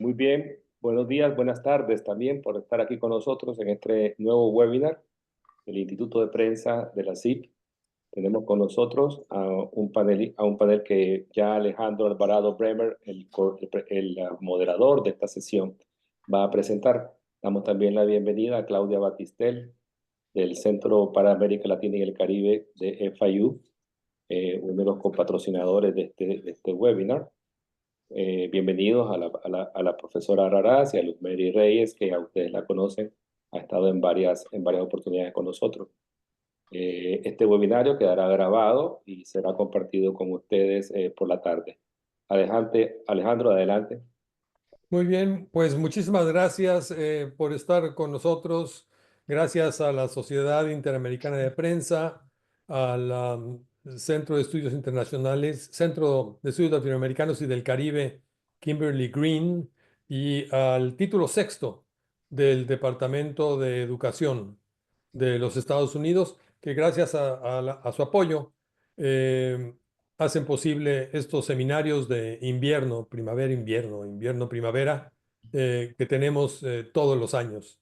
Muy bien, buenos días, buenas tardes también por estar aquí con nosotros en este nuevo webinar del Instituto de Prensa de la CIP. Tenemos con nosotros a un panel que ya Alejandro Alvarado Bremer, el moderador de esta sesión, va a presentar. Damos también la bienvenida a Claudia Batistel del Centro para América Latina y el Caribe de FIU, uno de los copatrocinadores de este webinar. Bienvenidos a la profesora Raraz y a Luz Mary Reyes, que a ustedes la conocen, ha estado en varias oportunidades con nosotros. Este webinario quedará grabado y será compartido con ustedes por la tarde. Alejandro, adelante. Muy bien, pues muchísimas gracias por estar con nosotros. Gracias a la Sociedad Interamericana de Prensa, al Centro de Estudios Internacionales, Centro de Estudios Latinoamericanos y del Caribe, Kimberly Green, y al título sexto del Departamento de Educación de los Estados Unidos, que gracias a su apoyo eh, hacen posible estos seminarios de invierno, primavera-invierno, invierno-primavera, que tenemos todos los años.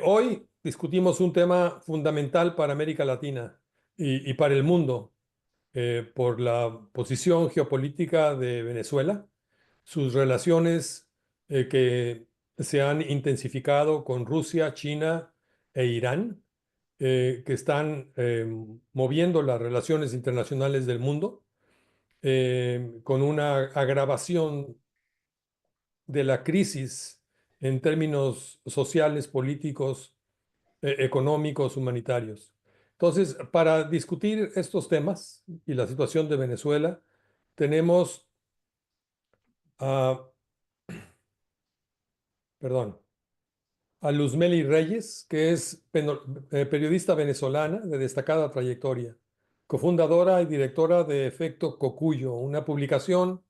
Hoy discutimos un tema fundamental para América Latina y para el mundo, por la posición geopolítica de Venezuela, sus relaciones que se han intensificado con Rusia, China e Irán, que están moviendo las relaciones internacionales del mundo, con una agravación de la crisis en términos sociales, políticos, económicos, humanitarios. Entonces, para discutir estos temas y la situación de Venezuela, tenemos a, perdón, a Luzmely Reyes, que es periodista venezolana de destacada trayectoria, cofundadora y directora de Efecto Cocuyo, una publicación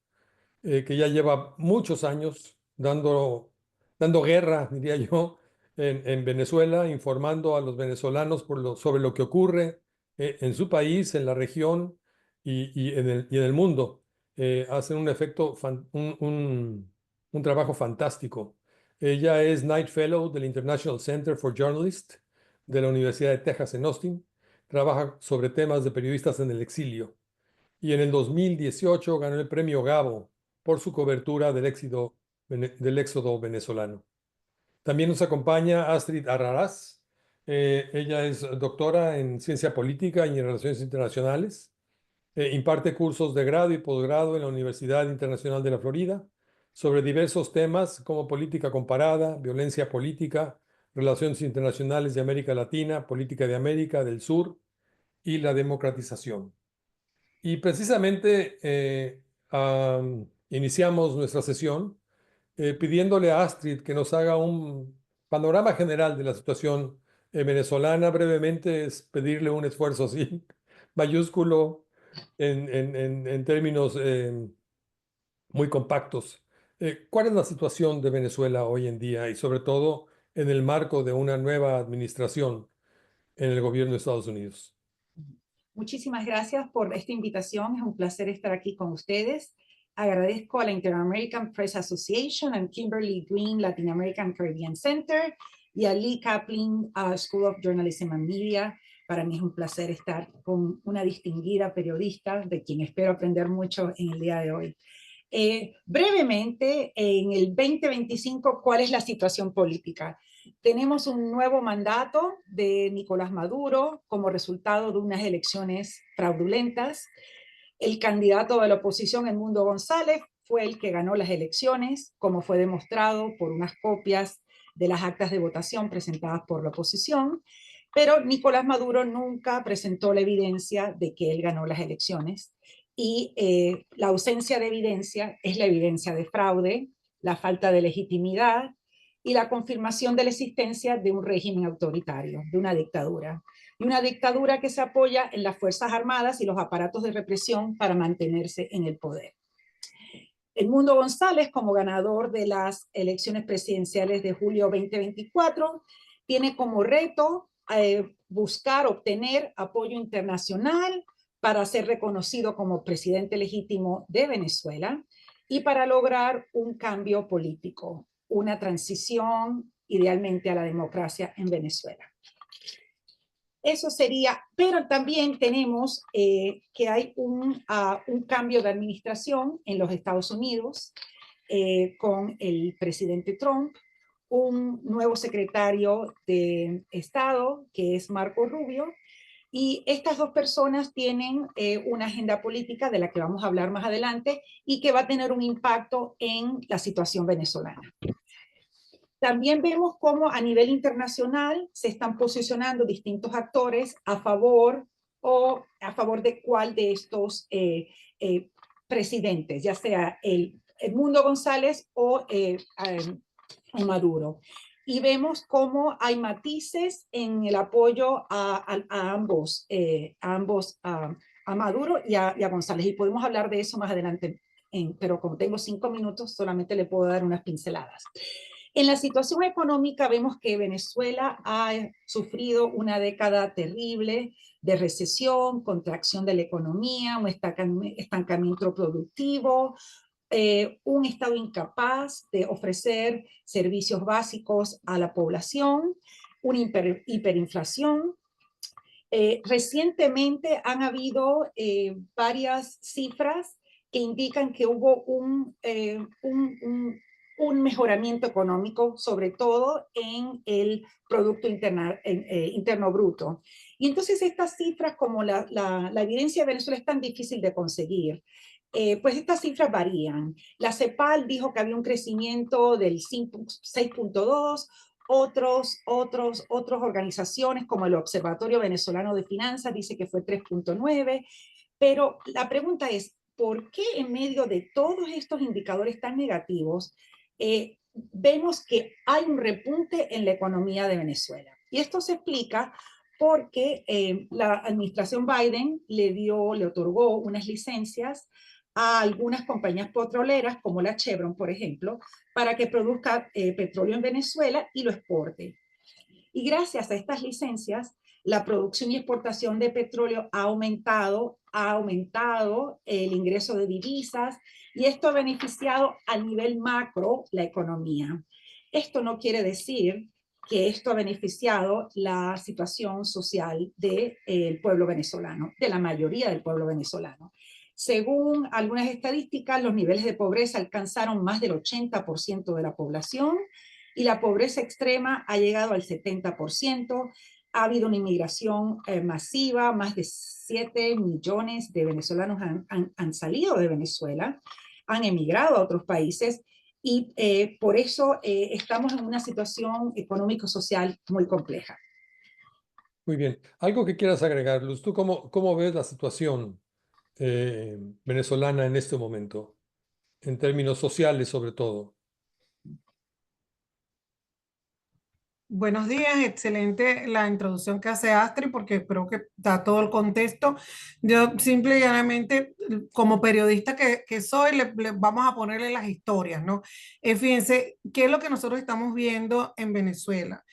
que ya lleva muchos años dando guerra, diría yo, en Venezuela, informando a los venezolanos sobre lo que ocurre en su país, en la región y en el mundo. Hacen un trabajo fantástico. Ella es Knight Fellow del International Center for Journalists de la Universidad de Texas en Austin. Trabaja sobre temas de periodistas en el exilio. Y en el 2018 ganó el premio Gabo por su cobertura del éxodo venezolano. También nos acompaña Astrid Arrarás. Ella es doctora en ciencia política y en relaciones internacionales. Imparte cursos de grado y posgrado en la Universidad Internacional de la Florida sobre diversos temas como política comparada, violencia política, relaciones internacionales de América Latina, política de América del Sur y la democratización. Y precisamente iniciamos nuestra sesión pidiéndole a Astrid que nos haga un panorama general de la situación venezolana. Brevemente es pedirle un esfuerzo así, mayúsculo, en términos muy compactos. ¿Cuál es la situación de Venezuela hoy en día y sobre todo en el marco de una nueva administración en el gobierno de Estados Unidos? Muchísimas gracias por esta invitación. Es un placer estar aquí con ustedes. Agradezco a la Inter-American Press Association, a Kimberly Green Latin American Caribbean Center y a Lee Kaplan School of Journalism and Media. Para mí es un placer estar con una distinguida periodista de quien espero aprender mucho en el día de hoy. Brevemente, en el 2025, ¿cuál es la situación política? Tenemos un nuevo mandato de Nicolás Maduro como resultado de unas elecciones fraudulentas. El candidato de la oposición, Edmundo González, fue el que ganó las elecciones, como fue demostrado por unas copias de las actas de votación presentadas por la oposición, pero Nicolás Maduro nunca presentó la evidencia de que él ganó las elecciones y la ausencia de evidencia es la evidencia de fraude, la falta de legitimidad y la confirmación de la existencia de un régimen autoritario, de una dictadura. Y una dictadura que se apoya en las Fuerzas Armadas y los aparatos de represión para mantenerse en el poder. Edmundo González, como ganador de las elecciones presidenciales de julio 2024, tiene como reto buscar obtener apoyo internacional para ser reconocido como presidente legítimo de Venezuela. y para lograr un cambio político, una transición idealmente a la democracia en Venezuela. Eso sería, pero también tenemos que hay un cambio de administración en los Estados Unidos con el presidente Trump, un nuevo secretario de Estado que es Marco Rubio, y estas dos personas tienen una agenda política de la que vamos a hablar más adelante y que va a tener un impacto en la situación venezolana. También vemos cómo a nivel internacional se están posicionando distintos actores a favor de cuál de estos presidentes, ya sea Edmundo González o Maduro. Y vemos cómo hay matices en el apoyo a ambos, a Maduro y a González. Y podemos hablar de eso más adelante, pero como tengo 5 minutos, solamente le puedo dar unas pinceladas. En la situación económica vemos que Venezuela ha sufrido una década terrible de recesión, contracción de la economía, un estancamiento productivo, un Estado incapaz de ofrecer servicios básicos a la población, una hiperinflación. Recientemente han habido varias cifras que indican que hubo un mejoramiento económico, sobre todo en el Producto Interno Bruto. Y entonces estas cifras, como la evidencia de Venezuela es tan difícil de conseguir, pues estas cifras varían. La CEPAL dijo que había un crecimiento del 6.2, otras organizaciones como el Observatorio Venezolano de Finanzas dice que fue 3.9, pero la pregunta es, ¿por qué en medio de todos estos indicadores tan negativos vemos que hay un repunte en la economía de Venezuela? Y esto se explica porque la administración Biden le otorgó unas licencias a algunas compañías petroleras, como la Chevron, por ejemplo, para que produzca petróleo en Venezuela y lo exporte. Y gracias a estas licencias, la producción y exportación de petróleo ha aumentado el ingreso de divisas, y esto ha beneficiado a nivel macro la economía. Esto no quiere decir que esto ha beneficiado la situación social del pueblo venezolano, de la mayoría del pueblo venezolano. Según algunas estadísticas, los niveles de pobreza alcanzaron más del 80% de la población y la pobreza extrema ha llegado al 70%. Ha habido una inmigración masiva, más de 7 millones de venezolanos han salido de Venezuela, han emigrado a otros países y por eso estamos en una situación económico-social muy compleja. Muy bien. ¿Algo que quieras agregar, Luz? ¿Tú cómo ves la situación venezolana en este momento, en términos sociales sobre todo? Buenos días, excelente la introducción que hace Astrid porque creo que da todo el contexto. Yo simple y llanamente, como periodista que soy, vamos a ponerle las historias, ¿no? Fíjense, ¿qué es lo que nosotros estamos viendo en Venezuela?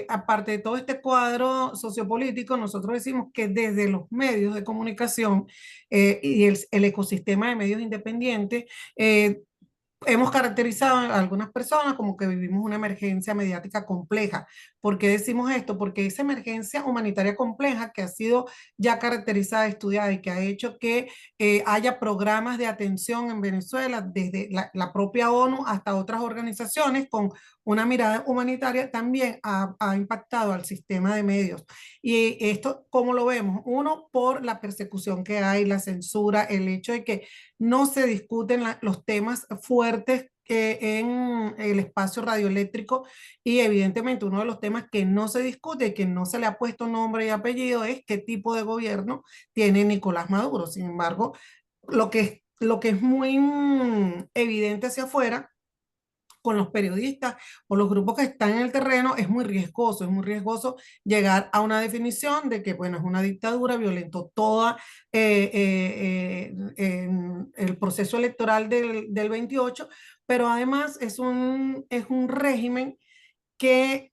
Aparte de todo este cuadro sociopolítico, nosotros decimos que desde los medios de comunicación y el ecosistema de medios independientes, hemos caracterizado a algunas personas como que vivimos una emergencia mediática compleja. ¿Por qué decimos esto? Porque esa emergencia humanitaria compleja que ha sido ya caracterizada, estudiada y que ha hecho que haya programas de atención en Venezuela, desde la propia ONU hasta otras organizaciones con una mirada humanitaria, también ha impactado al sistema de medios. Y esto, ¿cómo lo vemos? Uno, por la persecución que hay, la censura, el hecho de que no se discuten los temas fuertes en el espacio radioeléctrico, y evidentemente uno de los temas que no se discute y que no se le ha puesto nombre y apellido es qué tipo de gobierno tiene Nicolás Maduro. Sin embargo, lo que es muy evidente hacia afuera con los periodistas o los grupos que están en el terreno es muy riesgoso llegar a una definición de que, bueno, es una dictadura, violentó toda el proceso electoral del 28, pero además es un régimen que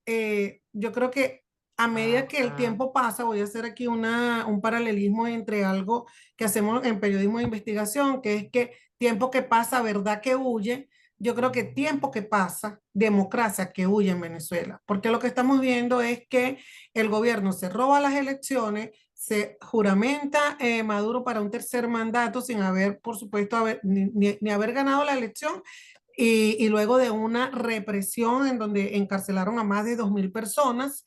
yo creo que a medida que el tiempo pasa, voy a hacer aquí un paralelismo entre algo que hacemos en periodismo de investigación, que es que tiempo que pasa, verdad que huye. Yo creo que tiempo que pasa, democracia que huye en Venezuela, porque lo que estamos viendo es que el gobierno se roba las elecciones, se juramenta Maduro para un tercer mandato sin haber, por supuesto, ni haber ganado la elección y luego de una represión en donde encarcelaron a más de 2.000 personas,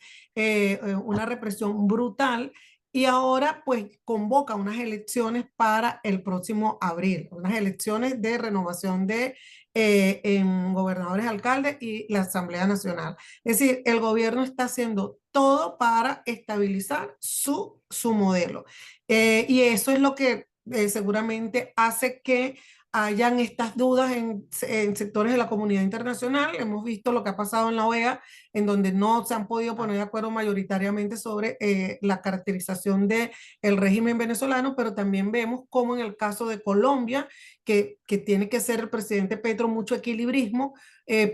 una represión brutal, y ahora pues convoca unas elecciones para el próximo abril, unas elecciones de renovación de en gobernadores, alcaldes y la Asamblea Nacional. Es decir, el gobierno está haciendo todo para estabilizar su modelo. Y eso es lo que seguramente hace que hayan estas dudas en sectores de la comunidad internacional. Hemos visto lo que ha pasado en la OEA, en donde no se han podido poner de acuerdo mayoritariamente sobre la caracterización del régimen venezolano, pero también vemos como en el caso de Colombia, que tiene que ser el presidente Petro mucho equilibrismo,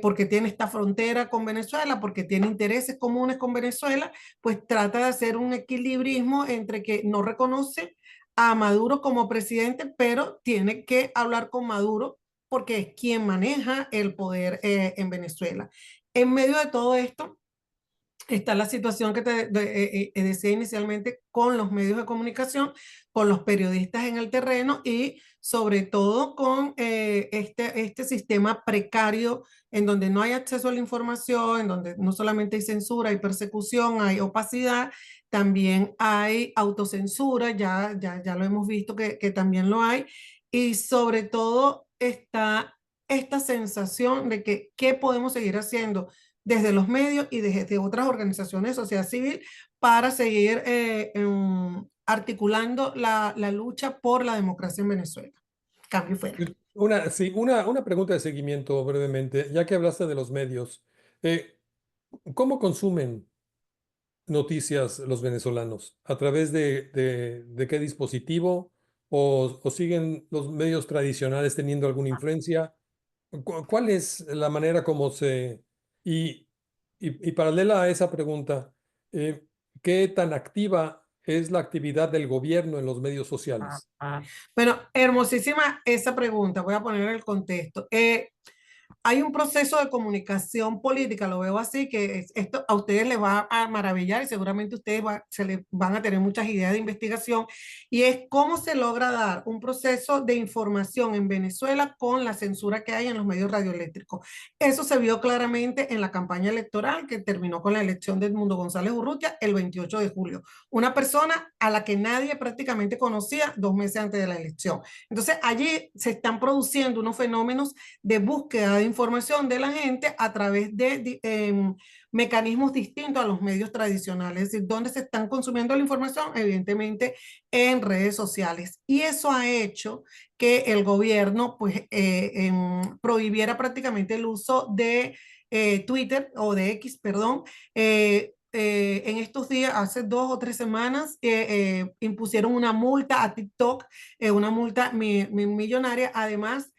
porque tiene esta frontera con Venezuela, porque tiene intereses comunes con Venezuela, pues trata de hacer un equilibrismo entre que no reconoce a Maduro como presidente, pero tiene que hablar con Maduro porque es quien maneja el poder en Venezuela. En medio de todo esto está la situación que decía inicialmente con los medios de comunicación, con los periodistas en el terreno y sobre todo con este sistema precario en donde no hay acceso a la información, en donde no solamente hay censura, hay persecución, hay opacidad, también hay autocensura, ya lo hemos visto que también lo hay, y sobre todo está esta sensación de que qué podemos seguir haciendo desde los medios y desde otras organizaciones de sociedad civil para seguir articulando la lucha por la democracia en Venezuela. Cambio fuera. Sí, una pregunta de seguimiento brevemente, ya que hablaste de los medios. ¿Cómo consumen noticias los venezolanos? ¿A través de qué dispositivo? ¿O siguen los medios tradicionales teniendo alguna influencia? ¿Cuál es la manera como se... Y, y paralela a esa pregunta, ¿qué tan activa es la actividad del gobierno en los medios sociales? Bueno, hermosísima esa pregunta. Voy a poner el contexto. Hay un proceso de comunicación política, lo veo así, que esto a ustedes les va a maravillar y seguramente ustedes se les van a tener muchas ideas de investigación, y es cómo se logra dar un proceso de información en Venezuela con la censura que hay en los medios radioeléctricos. Eso se vio claramente en la campaña electoral que terminó con la elección de Edmundo González Urrutia el 28 de julio, una persona a la que nadie prácticamente conocía 2 meses antes de la elección. Entonces allí se están produciendo unos fenómenos de búsqueda de información de la gente a través de mecanismos distintos a los medios tradicionales, es decir, donde se están consumiendo la información, evidentemente en redes sociales. Y eso ha hecho que el gobierno pues prohibiera prácticamente el uso de Twitter o de X, perdón, en estos días, hace 2 o 3 semanas, impusieron una multa a TikTok, una multa millonaria. Además,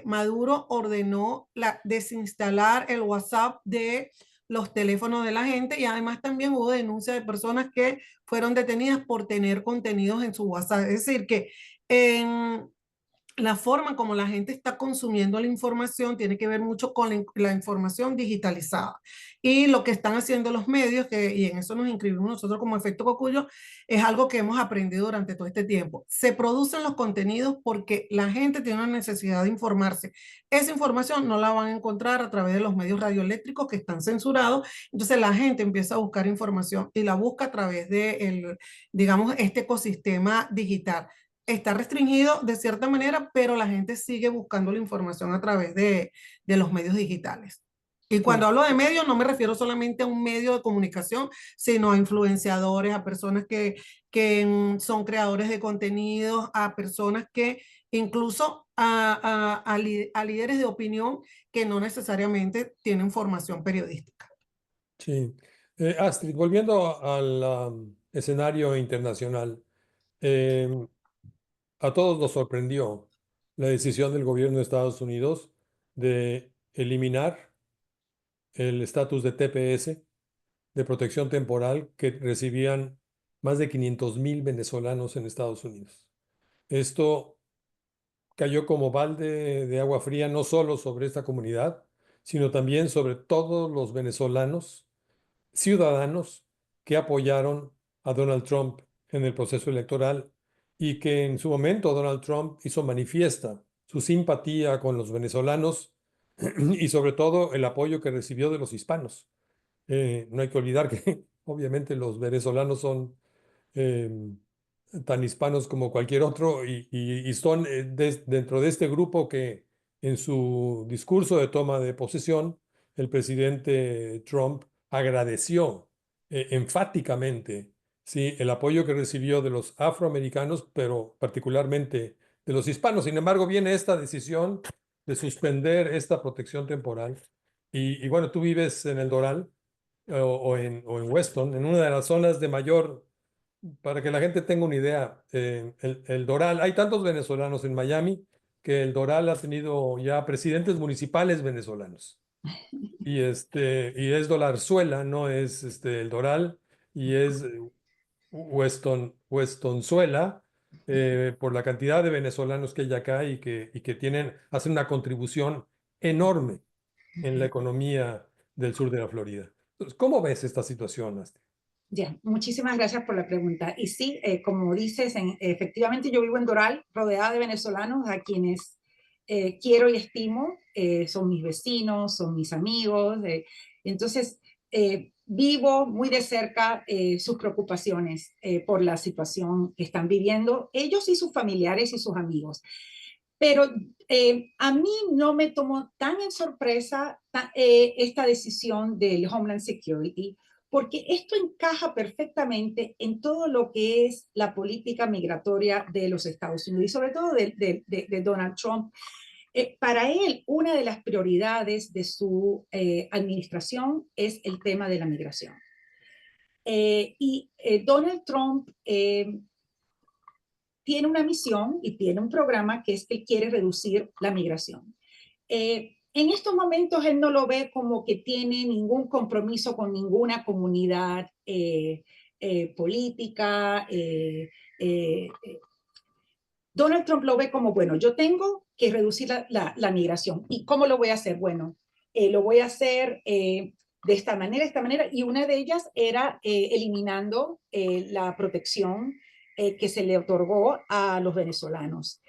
Maduro ordenó desinstalar el WhatsApp de los teléfonos de la gente, y además también hubo denuncias de personas que fueron detenidas por tener contenidos en su WhatsApp. Es decir, que en la forma como la gente está consumiendo la información tiene que ver mucho con la información digitalizada. Y lo que están haciendo los medios, y en eso nos inscribimos nosotros como Efecto Cocuyo, es algo que hemos aprendido durante todo este tiempo. Se producen los contenidos porque la gente tiene una necesidad de informarse. Esa información no la van a encontrar a través de los medios radioeléctricos que están censurados. Entonces la gente empieza a buscar información y la busca a través de, digamos, este ecosistema digital. Está restringido de cierta manera, pero la gente sigue buscando la información a través de los medios digitales. Y cuando hablo de medios, no me refiero solamente a un medio de comunicación, sino a influenciadores, a personas que son creadores de contenidos, a personas que incluso a líderes de opinión que no necesariamente tienen formación periodística. Sí. Astrid, volviendo al escenario internacional, a todos nos sorprendió la decisión del gobierno de Estados Unidos de eliminar el estatus de TPS de protección temporal que recibían más de 500,000 venezolanos en Estados Unidos. Esto cayó como balde de agua fría no solo sobre esta comunidad, sino también sobre todos los venezolanos, ciudadanos que apoyaron a Donald Trump en el proceso electoral y que en su momento Donald Trump hizo manifiesta su simpatía con los venezolanos y sobre todo el apoyo que recibió de los hispanos. No hay que olvidar que obviamente los venezolanos son eh, tan hispanos como cualquier otro y son dentro de este grupo que en su discurso de toma de posesión el presidente Trump agradeció enfáticamente, sí, el apoyo que recibió de los afroamericanos, pero particularmente de los hispanos. Sin embargo, viene esta decisión de suspender esta protección temporal. Y bueno, tú vives en el Doral o en Weston, en una de las zonas de mayor, para que la gente tenga una idea, el Doral, hay tantos venezolanos en Miami que el Doral ha tenido ya presidentes municipales venezolanos. Y es Dolarzuela, no es el Doral, y es Westonzuela, por la cantidad de venezolanos que hay acá y que hacen una contribución enorme en la economía del sur de la Florida. Entonces, ¿cómo ves esta situación, Astrid? Ya, muchísimas gracias por la pregunta. Y sí, como dices, efectivamente yo vivo en Doral, rodeada de venezolanos a quienes quiero y estimo, son mis vecinos, son mis amigos. Entonces, vivo muy de cerca sus preocupaciones por la situación que están viviendo ellos y sus familiares y sus amigos. Pero a mí no me tomó tan en sorpresa esta decisión del Homeland Security, porque esto encaja perfectamente en todo lo que es la política migratoria de los Estados Unidos y sobre todo de Donald Trump. Para él, una de las prioridades de su administración es el tema de la migración. Donald Trump tiene una misión y tiene un programa que es que quiere reducir la migración. En estos momentos él no lo ve como que tiene ningún compromiso con ninguna comunidad política. Donald Trump lo ve como, bueno, yo tengo que reducir la migración. ¿Y cómo lo voy a hacer? Bueno, lo voy a hacer de esta manera, y una de ellas era eliminando la protección que se le otorgó a los venezolanos.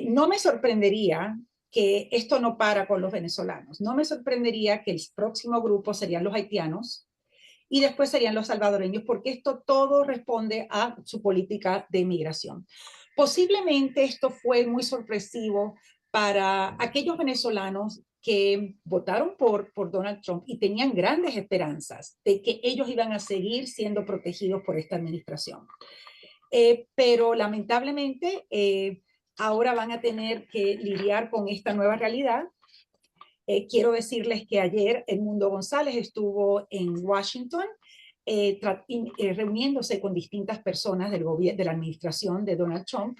No me sorprendería que esto no para con los venezolanos. No me sorprendería que el próximo grupo serían los haitianos y después serían los salvadoreños, porque esto todo responde a su política de inmigración. Posiblemente esto fue muy sorpresivo para aquellos venezolanos que votaron por Donald Trump y tenían grandes esperanzas de que ellos iban a seguir siendo protegidos por esta administración. Pero lamentablemente ahora van a tener que lidiar con esta nueva realidad. Quiero decirles que ayer Edmundo González estuvo en Washington reuniéndose con distintas personas del gobierno, de la administración de Donald Trump.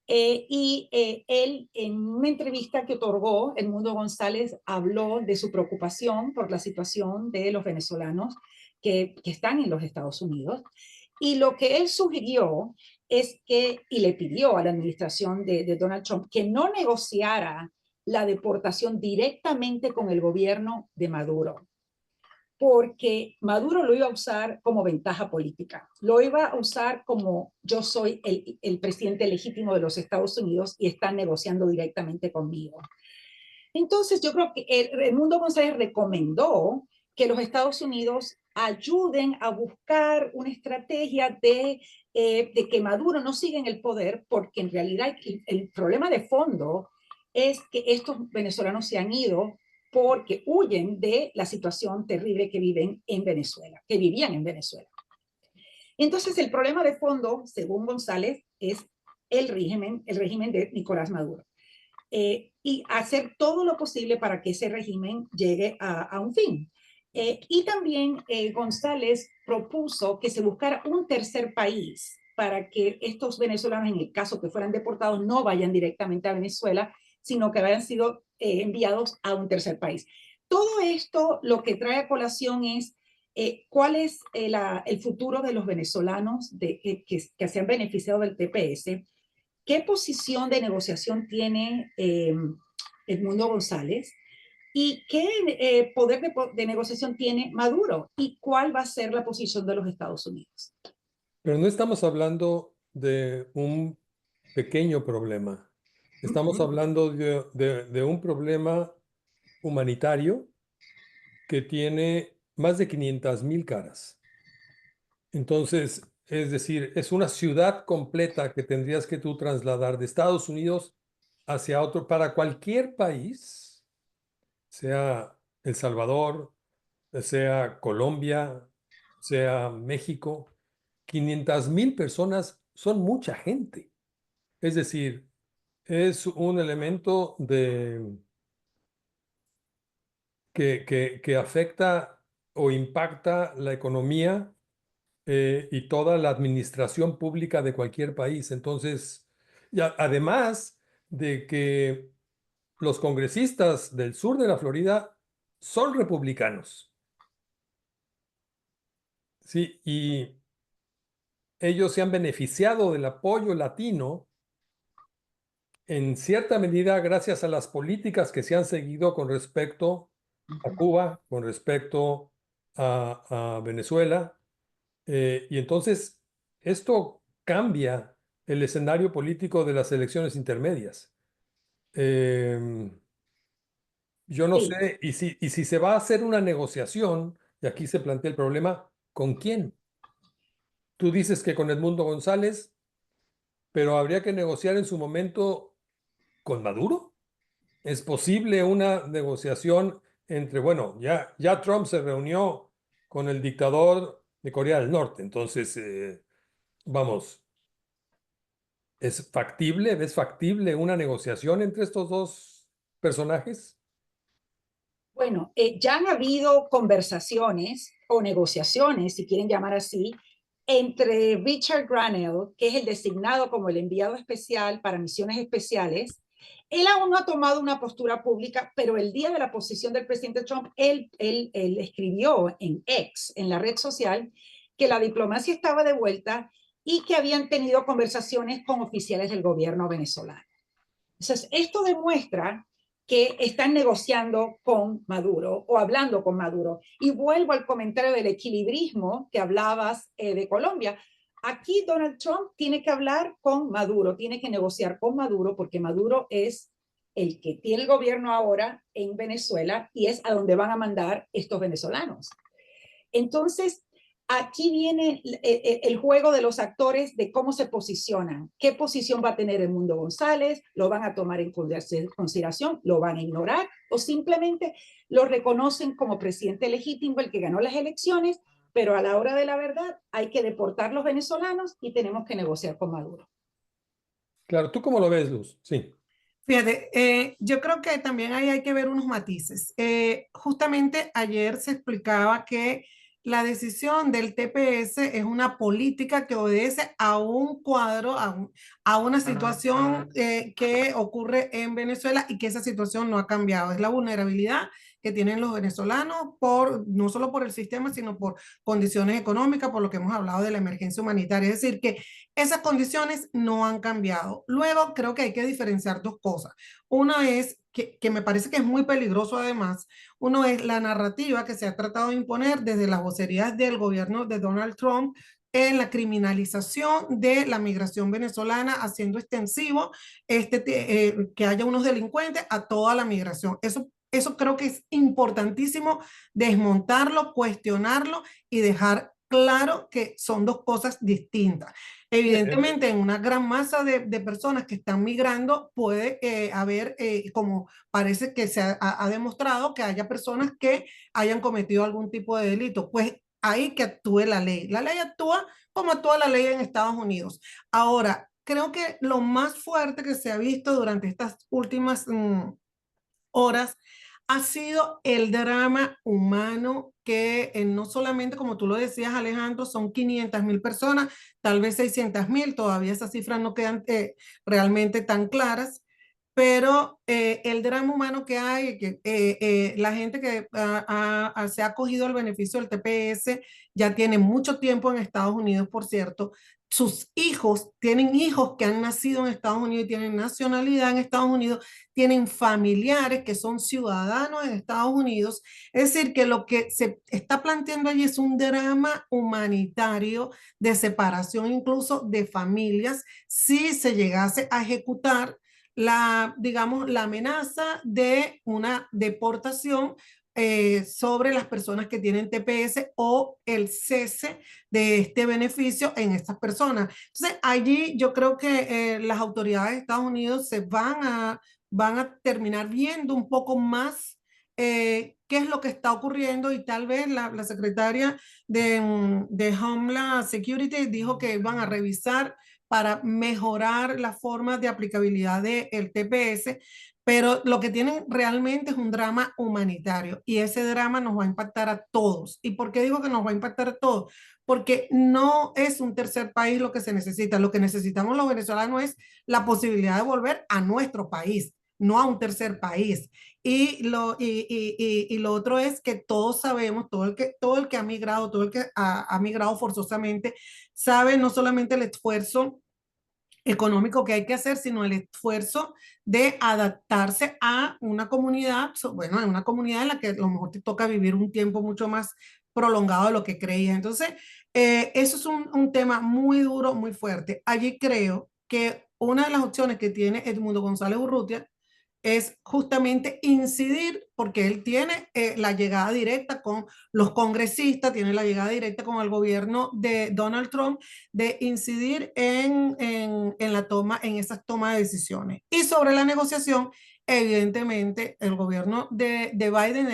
Él, en una entrevista que otorgó, Edmundo González habló de su preocupación por la situación de los venezolanos que están en los Estados Unidos. Y lo que él sugirió es que, y le pidió a la administración de Donald Trump, que no negociara la deportación directamente con el gobierno de Maduro, porque Maduro lo iba a usar como ventaja política, lo iba a usar como yo soy el presidente legítimo de los Estados Unidos y están negociando directamente conmigo. Entonces yo creo que Edmundo González recomendó que los Estados Unidos ayuden a buscar una estrategia de que Maduro no siga en el poder, porque en realidad el problema de fondo es que estos venezolanos se han ido porque huyen de la situación terrible que viven en Venezuela, que vivían en Venezuela. Entonces el problema de fondo, según González, es el régimen de Nicolás Maduro. Y hacer todo lo posible para que ese régimen llegue a un fin. Y también González propuso que se buscara un tercer país para que estos venezolanos, en el caso que fueran deportados, no vayan directamente a Venezuela, sino que hayan sido enviados a un tercer país. Todo esto lo que trae a colación es ¿Cuál es el futuro de los venezolanos que se han beneficiado del TPS? ¿Qué posición de negociación tiene Edmundo González? ¿Y qué poder de negociación tiene Maduro? ¿Y cuál va a ser la posición de los Estados Unidos? Pero no estamos hablando de un pequeño problema. Estamos hablando de un problema humanitario que tiene más de 500,000 caras. Entonces, es decir, es una ciudad completa que tendrías que tú trasladar de Estados Unidos hacia otro, para cualquier país, sea El Salvador, sea Colombia, sea México. 500,000 personas son mucha gente. Es decir, es un elemento que afecta o impacta la economía y toda la administración pública de cualquier país. Entonces, además de que los congresistas del sur de la Florida son republicanos. Sí, y ellos se han beneficiado del apoyo latino en cierta medida gracias a las políticas que se han seguido con respecto a Cuba, con respecto a Venezuela. Y entonces esto cambia el escenario político de las elecciones intermedias. Yo no Sí. sé, y si se va a hacer una negociación, y aquí se plantea el problema, ¿con quién? Tú dices que con Edmundo González, pero habría que negociar en su momento con Maduro. ¿Es posible una negociación entre, bueno, ya Trump se reunió con el dictador de Corea del Norte, entonces, vamos, ¿es factible una negociación entre estos dos personajes? Bueno, ya han habido conversaciones o negociaciones, si quieren llamar así, entre Richard Granell, que es el designado como el enviado especial para misiones especiales. Él aún no ha tomado una postura pública, pero el día de la posición del presidente Trump, él escribió en X, en la red social, que la diplomacia estaba de vuelta y que habían tenido conversaciones con oficiales del gobierno venezolano. Entonces, esto demuestra que están negociando con Maduro o hablando con Maduro. Y vuelvo al comentario del equilibrismo que hablabas de Colombia. Aquí Donald Trump tiene que hablar con Maduro, tiene que negociar con Maduro, porque Maduro es el que tiene el gobierno ahora en Venezuela y es a donde van a mandar estos venezolanos. Entonces, aquí viene el juego de los actores de cómo se posicionan. ¿Qué posición va a tener Edmundo González? ¿Lo van a tomar en consideración? ¿Lo van a ignorar? ¿O simplemente lo reconocen como presidente legítimo, el que ganó las elecciones, pero a la hora de la verdad hay que deportar los venezolanos y tenemos que negociar con Maduro? Claro, ¿tú cómo lo ves, Luz? Sí. Fíjate, yo creo que también ahí hay que ver unos matices. Justamente ayer se explicaba que la decisión del TPS es una política que obedece a un cuadro, a una situación que ocurre en Venezuela y que esa situación no ha cambiado. Es la vulnerabilidad que tienen los venezolanos no solo por el sistema, sino por condiciones económicas, por lo que hemos hablado de la emergencia humanitaria. Es decir, que esas condiciones no han cambiado. Luego, creo que hay que diferenciar dos cosas. Una es que me parece que es muy peligroso además. Uno es la narrativa que se ha tratado de imponer desde las vocerías del gobierno de Donald Trump en la criminalización de la migración venezolana, haciendo extensivo que haya unos delincuentes a toda la migración. Eso creo que es importantísimo desmontarlo, cuestionarlo y dejar claro que son dos cosas distintas. Evidentemente, en una gran masa de personas que están migrando puede haber, como parece que se ha demostrado, que haya personas que hayan cometido algún tipo de delito. Pues ahí que actúe la ley. La ley actúa como actúa la ley en Estados Unidos. Ahora, creo que lo más fuerte que se ha visto durante estas últimas horas ha sido el drama humano que no solamente, como tú lo decías, Alejandro, son 500,000 personas, tal vez 600,000, todavía esas cifras no quedan realmente tan claras, pero el drama humano que hay, que la gente que se ha cogido el beneficio del TPS ya tiene mucho tiempo en Estados Unidos, por cierto. Sus hijos tienen hijos que han nacido en Estados Unidos y tienen nacionalidad en Estados Unidos, tienen familiares que son ciudadanos en Estados Unidos. Es decir, que lo que se está planteando allí es un drama humanitario de separación incluso de familias si se llegase a ejecutar digamos, la amenaza de una deportación sobre las personas que tienen TPS o el cese de este beneficio en estas personas. Entonces, allí yo creo que las autoridades de Estados Unidos van a terminar viendo un poco más qué es lo que está ocurriendo y tal vez la secretaria de Homeland Security dijo que van a revisar para mejorar las formas de aplicabilidad del TPS, pero lo que tienen realmente es un drama humanitario y ese drama nos va a impactar a todos. ¿Y por qué digo que nos va a impactar a todos? Porque no es un tercer país lo que se necesita. Lo que necesitamos los venezolanos es la posibilidad de volver a nuestro país, no a un tercer país. Y lo otro es que todos sabemos, todo el que ha migrado, todo el que ha migrado forzosamente, sabe no solamente el esfuerzo económico que hay que hacer, sino el esfuerzo de adaptarse a una comunidad, bueno, en una comunidad en la que a lo mejor te toca vivir un tiempo mucho más prolongado de lo que creías. Entonces, eso es un tema muy duro, muy fuerte. Allí creo que una de las opciones que tiene Edmundo González Urrutia es justamente incidir, porque él tiene la llegada directa con los congresistas, tiene la llegada directa con el gobierno de Donald Trump, de incidir la toma, en esas tomas de decisiones. Y sobre la negociación, evidentemente, el gobierno de Biden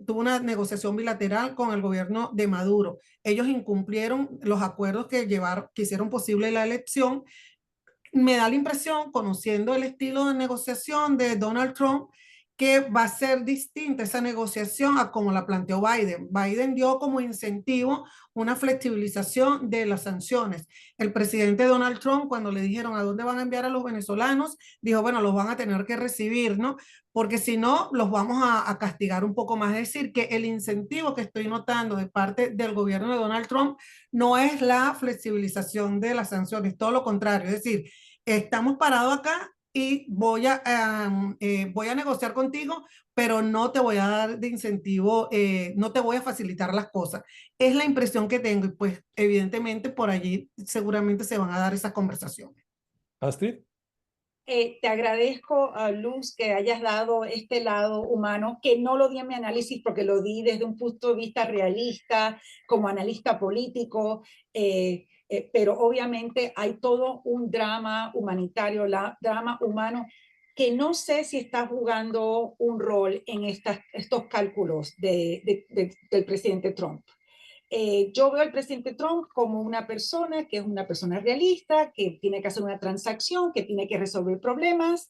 tuvo una negociación bilateral con el gobierno de Maduro. Ellos incumplieron los acuerdos que hicieron posible la elección. Me da la impresión, conociendo el estilo de negociación de Donald Trump, que va a ser distinta esa negociación a como la planteó Biden. Biden dio como incentivo una flexibilización de las sanciones. El presidente Donald Trump, cuando le dijeron a dónde van a enviar a los venezolanos, dijo, bueno, los van a tener que recibir, ¿no? Porque si no, los vamos a castigar un poco más. Es decir, que el incentivo que estoy notando de parte del gobierno de Donald Trump no es la flexibilización de las sanciones, todo lo contrario. Es decir, estamos parados acá y voy a negociar contigo, pero no te voy a dar de incentivo, no te voy a facilitar las cosas. Es la impresión que tengo y pues evidentemente por allí seguramente se van a dar esas conversaciones. Astrid. Te agradezco, Luz, que hayas dado este lado humano, que no lo di en mi análisis porque lo di desde un punto de vista realista, como analista político, pero obviamente hay todo un drama humanitario, drama humano, que no sé si está jugando un rol en estos cálculos del presidente Trump. Yo veo al presidente Trump como una persona que es una persona realista, que tiene que hacer una transacción, que tiene que resolver problemas,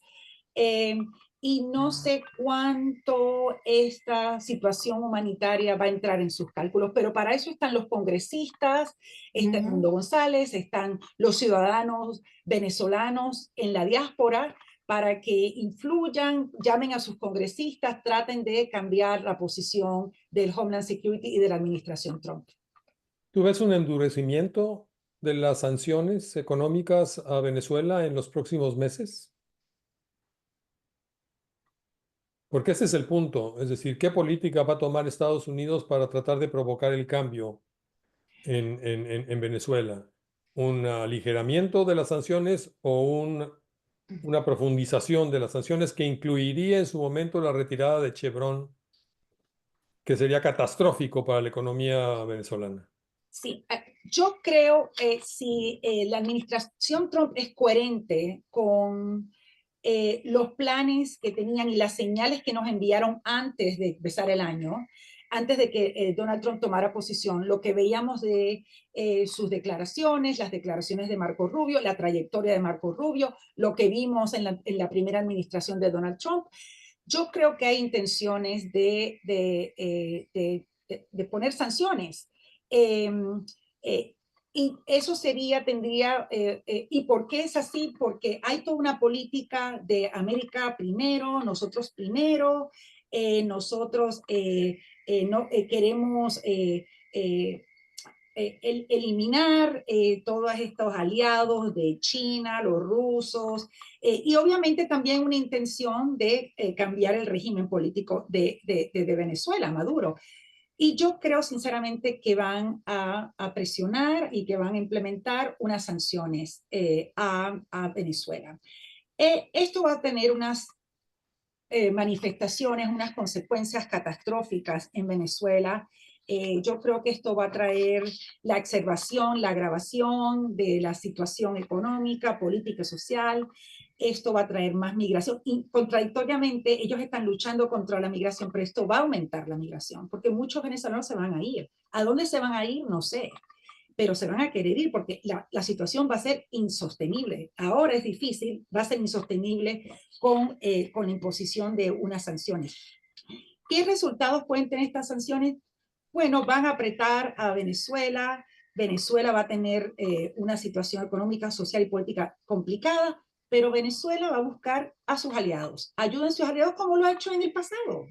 eh, y no sé cuánto esta situación humanitaria va a entrar en sus cálculos, pero para eso están los congresistas, está Edmundo González, están los ciudadanos venezolanos en la diáspora, para que influyan, llamen a sus congresistas, traten de cambiar la posición del Homeland Security y de la administración Trump. ¿Tú ves un endurecimiento de las sanciones económicas a Venezuela en los próximos meses? Porque ese es el punto. Es decir, ¿qué política va a tomar Estados Unidos para tratar de provocar el cambio en Venezuela? ¿Un aligeramiento de las sanciones o una profundización de las sanciones que incluiría en su momento la retirada de Chevron, que sería catastrófico para la economía venezolana? Sí, yo creo que si la administración Trump es coherente con los planes que tenían y las señales que nos enviaron antes de empezar el año, antes de que Donald Trump tomara posición, lo que veíamos de sus declaraciones, las declaraciones de Marco Rubio, la trayectoria de Marco Rubio, lo que vimos en la primera administración de Donald Trump, yo creo que hay intenciones de poner sanciones. Y eso tendría, ¿y por qué es así? Porque hay toda una política de América primero, nosotros primero, nosotros no, queremos eliminar todos estos aliados de China, los rusos, y obviamente también una intención de cambiar el régimen político de Venezuela, Maduro. Y yo creo sinceramente que van a presionar y que van a implementar unas sanciones a Venezuela. Esto va a tener unas manifestaciones, unas consecuencias catastróficas en Venezuela. Yo creo que esto va a traer la exacerbación, la agravación de la situación económica, política y social. Esto va a traer más migración. Y contradictoriamente, ellos están luchando contra la migración, pero esto va a aumentar la migración, porque muchos venezolanos se van a ir. ¿A dónde se van a ir? No sé, pero se van a querer ir porque la situación va a ser insostenible. Ahora es difícil, va a ser insostenible con la imposición de unas sanciones. ¿Qué resultados pueden tener estas sanciones? Bueno, van a apretar a Venezuela. Venezuela va a tener una situación económica, social y política complicada, pero Venezuela va a buscar a sus aliados. Ayuden a sus aliados como lo ha hecho en el pasado.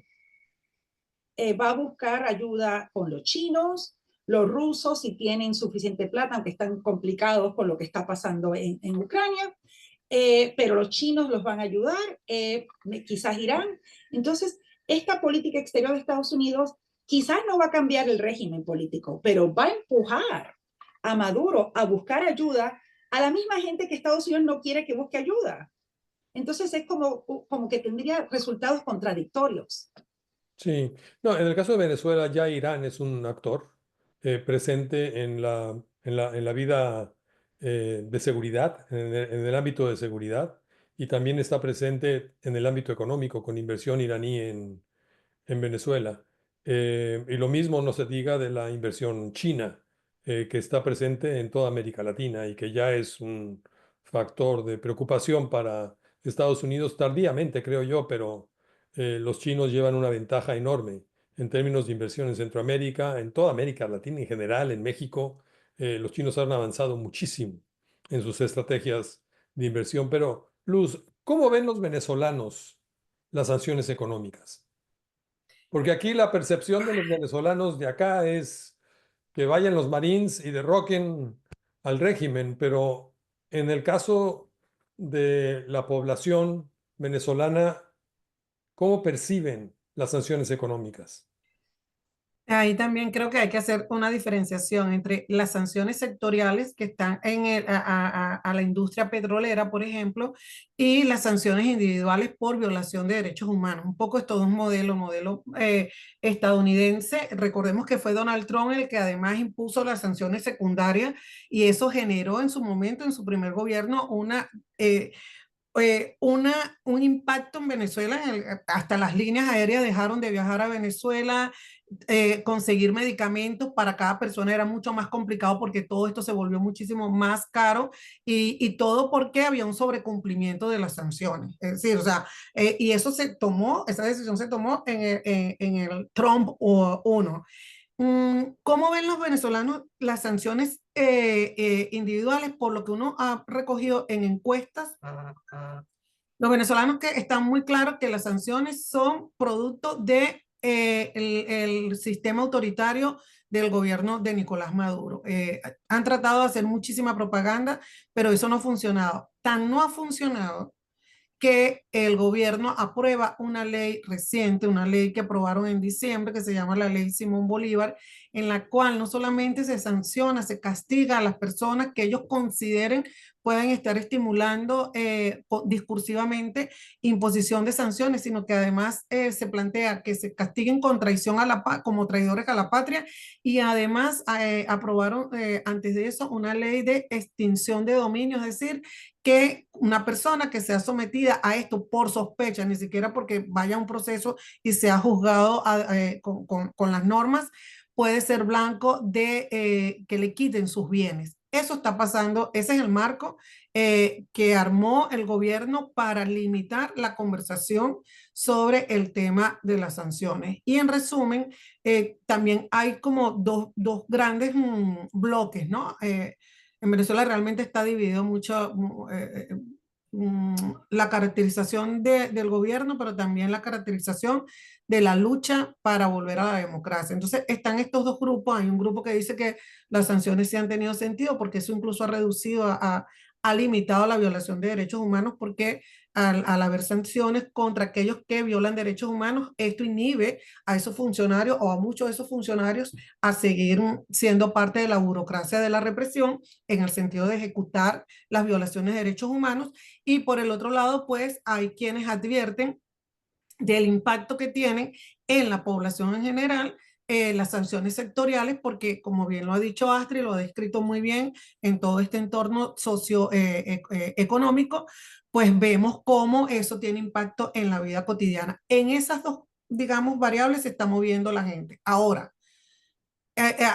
Va a buscar ayuda con los chinos, los rusos, si tienen suficiente plata, aunque están complicados con lo que está pasando en Ucrania, pero los chinos los van a ayudar, quizás Irán. Entonces, esta política exterior de Estados Unidos quizás no va a cambiar el régimen político, pero va a empujar a Maduro a buscar ayuda a la misma gente que Estados Unidos no quiere que busque ayuda. Entonces es como que tendría resultados contradictorios. Sí, no, en el caso de Venezuela ya Irán es un actor presente en la vida de seguridad, en el ámbito de seguridad, y también está presente en el ámbito económico con inversión iraní en Venezuela. Y lo mismo no se diga de la inversión china, que está presente en toda América Latina y que ya es un factor de preocupación para Estados Unidos tardíamente, creo yo, pero los chinos llevan una ventaja enorme en términos de inversión en Centroamérica, en toda América Latina en general, en México. Los chinos han avanzado muchísimo en sus estrategias de inversión. Pero, Luz, ¿cómo ven los venezolanos las sanciones económicas? Porque aquí la percepción de los venezolanos de acá es que vayan los Marines y derroquen al régimen, pero en el caso de la población venezolana, ¿cómo perciben las sanciones económicas? Ahí también creo que hay que hacer una diferenciación entre las sanciones sectoriales que están a la industria petrolera, por ejemplo, y las sanciones individuales por violación de derechos humanos. Un poco esto es un modelo estadounidense. Recordemos que fue Donald Trump el que además impuso las sanciones secundarias y eso generó en su momento, en su primer gobierno, un impacto en Venezuela. Hasta las líneas aéreas dejaron de viajar a Venezuela. Conseguir medicamentos para cada persona era mucho más complicado porque todo esto se volvió muchísimo más caro y todo porque había un sobrecumplimiento de las sanciones. Es decir, o sea, y eso esa decisión se tomó en el Trump 1. ¿Cómo ven los venezolanos las sanciones individuales? Por lo que uno ha recogido en encuestas, los venezolanos que están muy claros que las sanciones son producto de el sistema autoritario del gobierno de Nicolás Maduro. Han tratado de hacer muchísima propaganda, pero eso no ha funcionado. Tan no ha funcionado que el gobierno aprueba una ley reciente, una ley que aprobaron en diciembre, que se llama la Ley Simón Bolívar, en la cual no solamente se sanciona, se castiga a las personas que ellos consideren pueden estar estimulando discursivamente imposición de sanciones, sino que además se plantea que se castiguen con traición como traidores a la patria, y además aprobaron antes de eso una ley de extinción de dominio, es decir, que una persona que sea sometida a esto por sospecha, ni siquiera porque vaya a un proceso y sea juzgado con las normas, puede ser blanco de que le quiten sus bienes. Eso está pasando, ese es el marco que armó el gobierno para limitar la conversación sobre el tema de las sanciones. Y en resumen, también hay como dos grandes bloques, ¿no? En Venezuela realmente está dividido mucho la caracterización del gobierno, pero también la caracterización de la lucha para volver a la democracia. Entonces, están estos dos grupos. Hay un grupo que dice que las sanciones sí han tenido sentido porque eso incluso ha reducido, ha limitado la violación de derechos humanos, porque al haber sanciones contra aquellos que violan derechos humanos, esto inhibe a esos funcionarios o a muchos de esos funcionarios a seguir siendo parte de la burocracia de la represión en el sentido de ejecutar las violaciones de derechos humanos. Y por el otro lado, pues hay quienes advierten del impacto que tienen en la población en general las sanciones sectoriales, porque como bien lo ha dicho Astrid, lo ha descrito muy bien en todo este entorno socioeconómico, pues vemos cómo eso tiene impacto en la vida cotidiana. En esas dos, digamos, variables se está moviendo la gente. Ahora,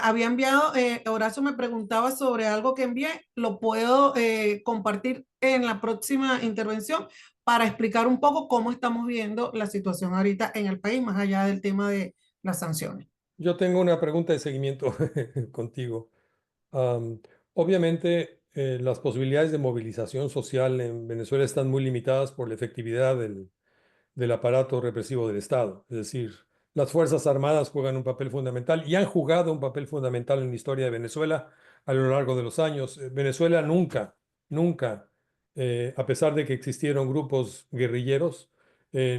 había enviado, Horacio me preguntaba sobre algo que envié, lo puedo compartir en la próxima intervención para explicar un poco cómo estamos viendo la situación ahorita en el país, más allá del tema de las sanciones. Yo tengo una pregunta de seguimiento contigo. Am, Obviamente, las posibilidades de movilización social en Venezuela están muy limitadas por la efectividad del aparato represivo del Estado. Es decir, las Fuerzas Armadas juegan un papel fundamental y han jugado un papel fundamental en la historia de Venezuela a lo largo de los años. Venezuela nunca, a pesar de que existieron grupos guerrilleros,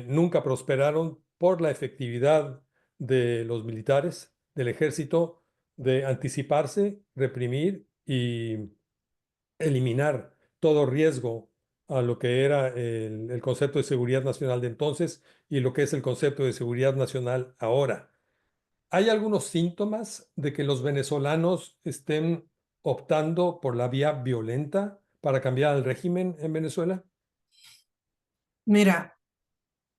nunca prosperaron por la efectividad de los militares, del ejército, de anticiparse, reprimir y eliminar todo riesgo a lo que era el concepto de seguridad nacional de entonces y lo que es el concepto de seguridad nacional ahora. ¿Hay algunos síntomas de que los venezolanos estén optando por la vía violenta para cambiar el régimen en Venezuela? Mira,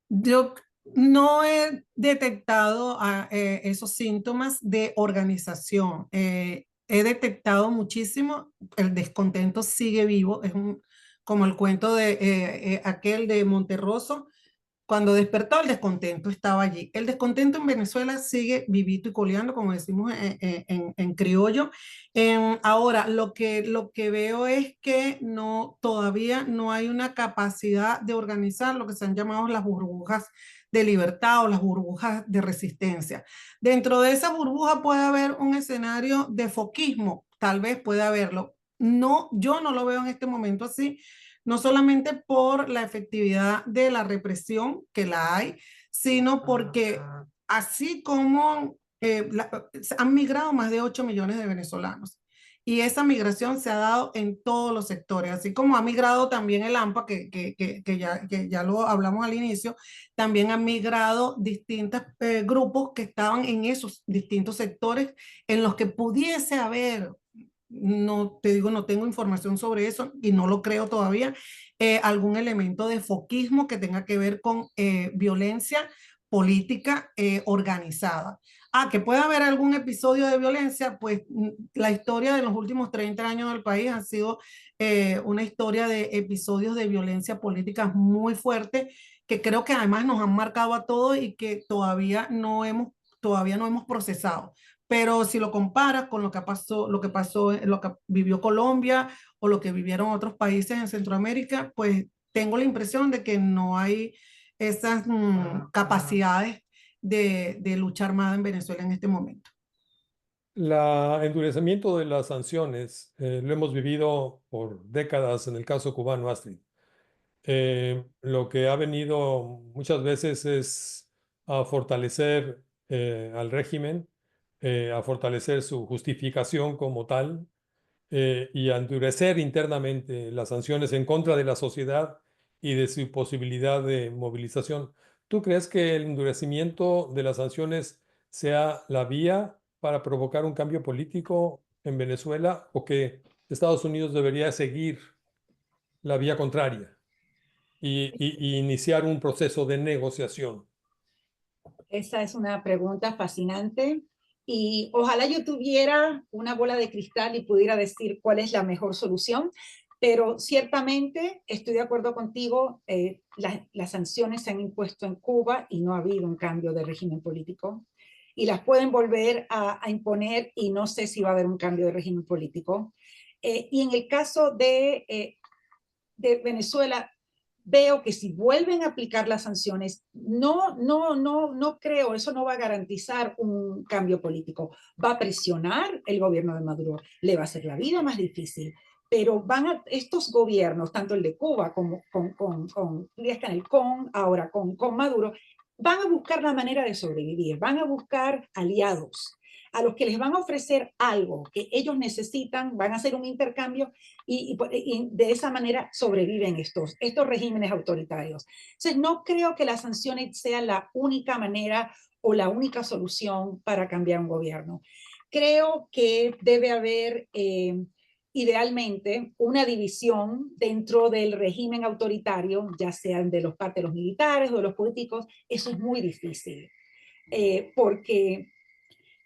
yo no he detectado esos síntomas de organización. He detectado muchísimo, el descontento sigue vivo, es como el cuento de aquel de Monterroso. Cuando despertó, el descontento estaba allí. El descontento en Venezuela sigue vivito y coleando, como decimos en criollo. Ahora, lo que veo es que todavía no hay una capacidad de organizar lo que se han llamado las burbujas de libertad o las burbujas de resistencia. Dentro de esa burbuja puede haber un escenario de foquismo, tal vez puede haberlo. No, yo no lo veo en este momento así, no solamente por la efectividad de la represión, que la hay, sino porque así como han migrado más de 8 millones de venezolanos. Y esa migración se ha dado en todos los sectores, así como ha migrado también el AMPA, que ya lo hablamos al inicio, también han migrado distintos grupos que estaban en esos distintos sectores en los que pudiese haber, no te digo, no tengo información sobre eso y no lo creo todavía, algún elemento de foquismo que tenga que ver con violencia política organizada. Que puede haber algún episodio de violencia, pues la historia de los últimos 30 años del país ha sido una historia de episodios de violencia política muy fuerte, que creo que además nos han marcado a todos y que todavía no hemos procesado. Pero si lo comparas con lo que pasó, lo que vivió Colombia o lo que vivieron otros países en Centroamérica, pues tengo la impresión de que no hay esas capacidades de lucha armada en Venezuela en este momento. El endurecimiento de las sanciones lo hemos vivido por décadas en el caso cubano, Astrid. Lo que ha venido muchas veces es a fortalecer al régimen, a fortalecer su justificación como tal y a endurecer internamente las sanciones en contra de la sociedad y de su posibilidad de movilización. ¿Tú crees que el endurecimiento de las sanciones sea la vía para provocar un cambio político en Venezuela o que Estados Unidos debería seguir la vía contraria y iniciar un proceso de negociación? Esa es una pregunta fascinante y ojalá yo tuviera una bola de cristal y pudiera decir cuál es la mejor solución, Pero ciertamente estoy de acuerdo contigo, las sanciones se han impuesto en Cuba y no ha habido un cambio de régimen político. Y las pueden volver a imponer y no sé si va a haber un cambio de régimen político. Y en el caso de Venezuela, veo que si vuelven a aplicar las sanciones, no creo, eso no va a garantizar un cambio político. Va a presionar el gobierno de Maduro, le va a hacer la vida más difícil. Pero estos gobiernos, tanto el de Cuba como con Díaz-Canel, ahora con Maduro, van a buscar la manera de sobrevivir, van a buscar aliados a los que les van a ofrecer algo que ellos necesitan, van a hacer un intercambio y de esa manera sobreviven estos regímenes autoritarios. Entonces, no creo que las sanciones sean la única manera o la única solución para cambiar un gobierno. Creo que debe haber idealmente una división dentro del régimen autoritario, ya sean de los parte de los militares o de los políticos. Eso es muy difícil, porque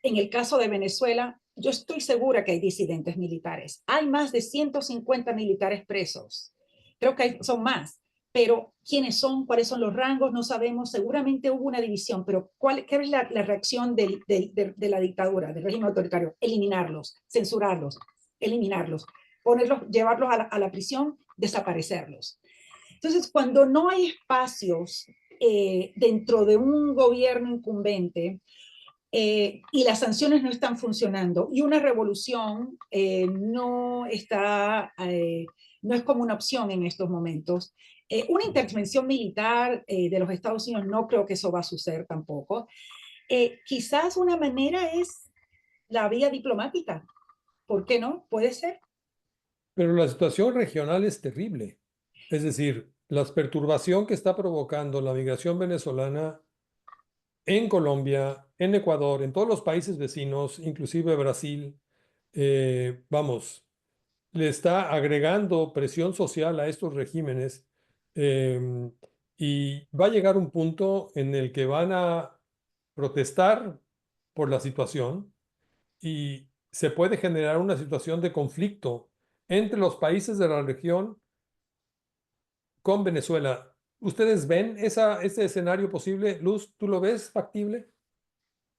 en el caso de Venezuela, yo estoy segura que hay disidentes militares. Hay más de 150 militares presos. Creo que son más. Pero quiénes son, cuáles son los rangos, no sabemos. Seguramente hubo una división, pero ¿qué es la reacción de la dictadura, del régimen autoritario? Eliminarlos, censurarlos, eliminarlos, llevarlos a la prisión, desaparecerlos. Entonces, cuando no hay espacios dentro de un gobierno incumbente, y las sanciones no están funcionando y una revolución no es como una opción en estos momentos. Una intervención militar de los Estados Unidos, no creo que eso va a suceder tampoco. Quizás una manera es la vía diplomática. ¿Por qué no? Puede ser. Pero la situación regional es terrible. Es decir, la perturbación que está provocando la migración venezolana en Colombia, en Ecuador, en todos los países vecinos, inclusive Brasil, vamos, le está agregando presión social a estos regímenes, y va a llegar un punto en el que van a protestar por la situación y se puede generar una situación de conflicto entre los países de la región con Venezuela. ¿Ustedes ven ese escenario posible? Luz, ¿tú lo ves factible?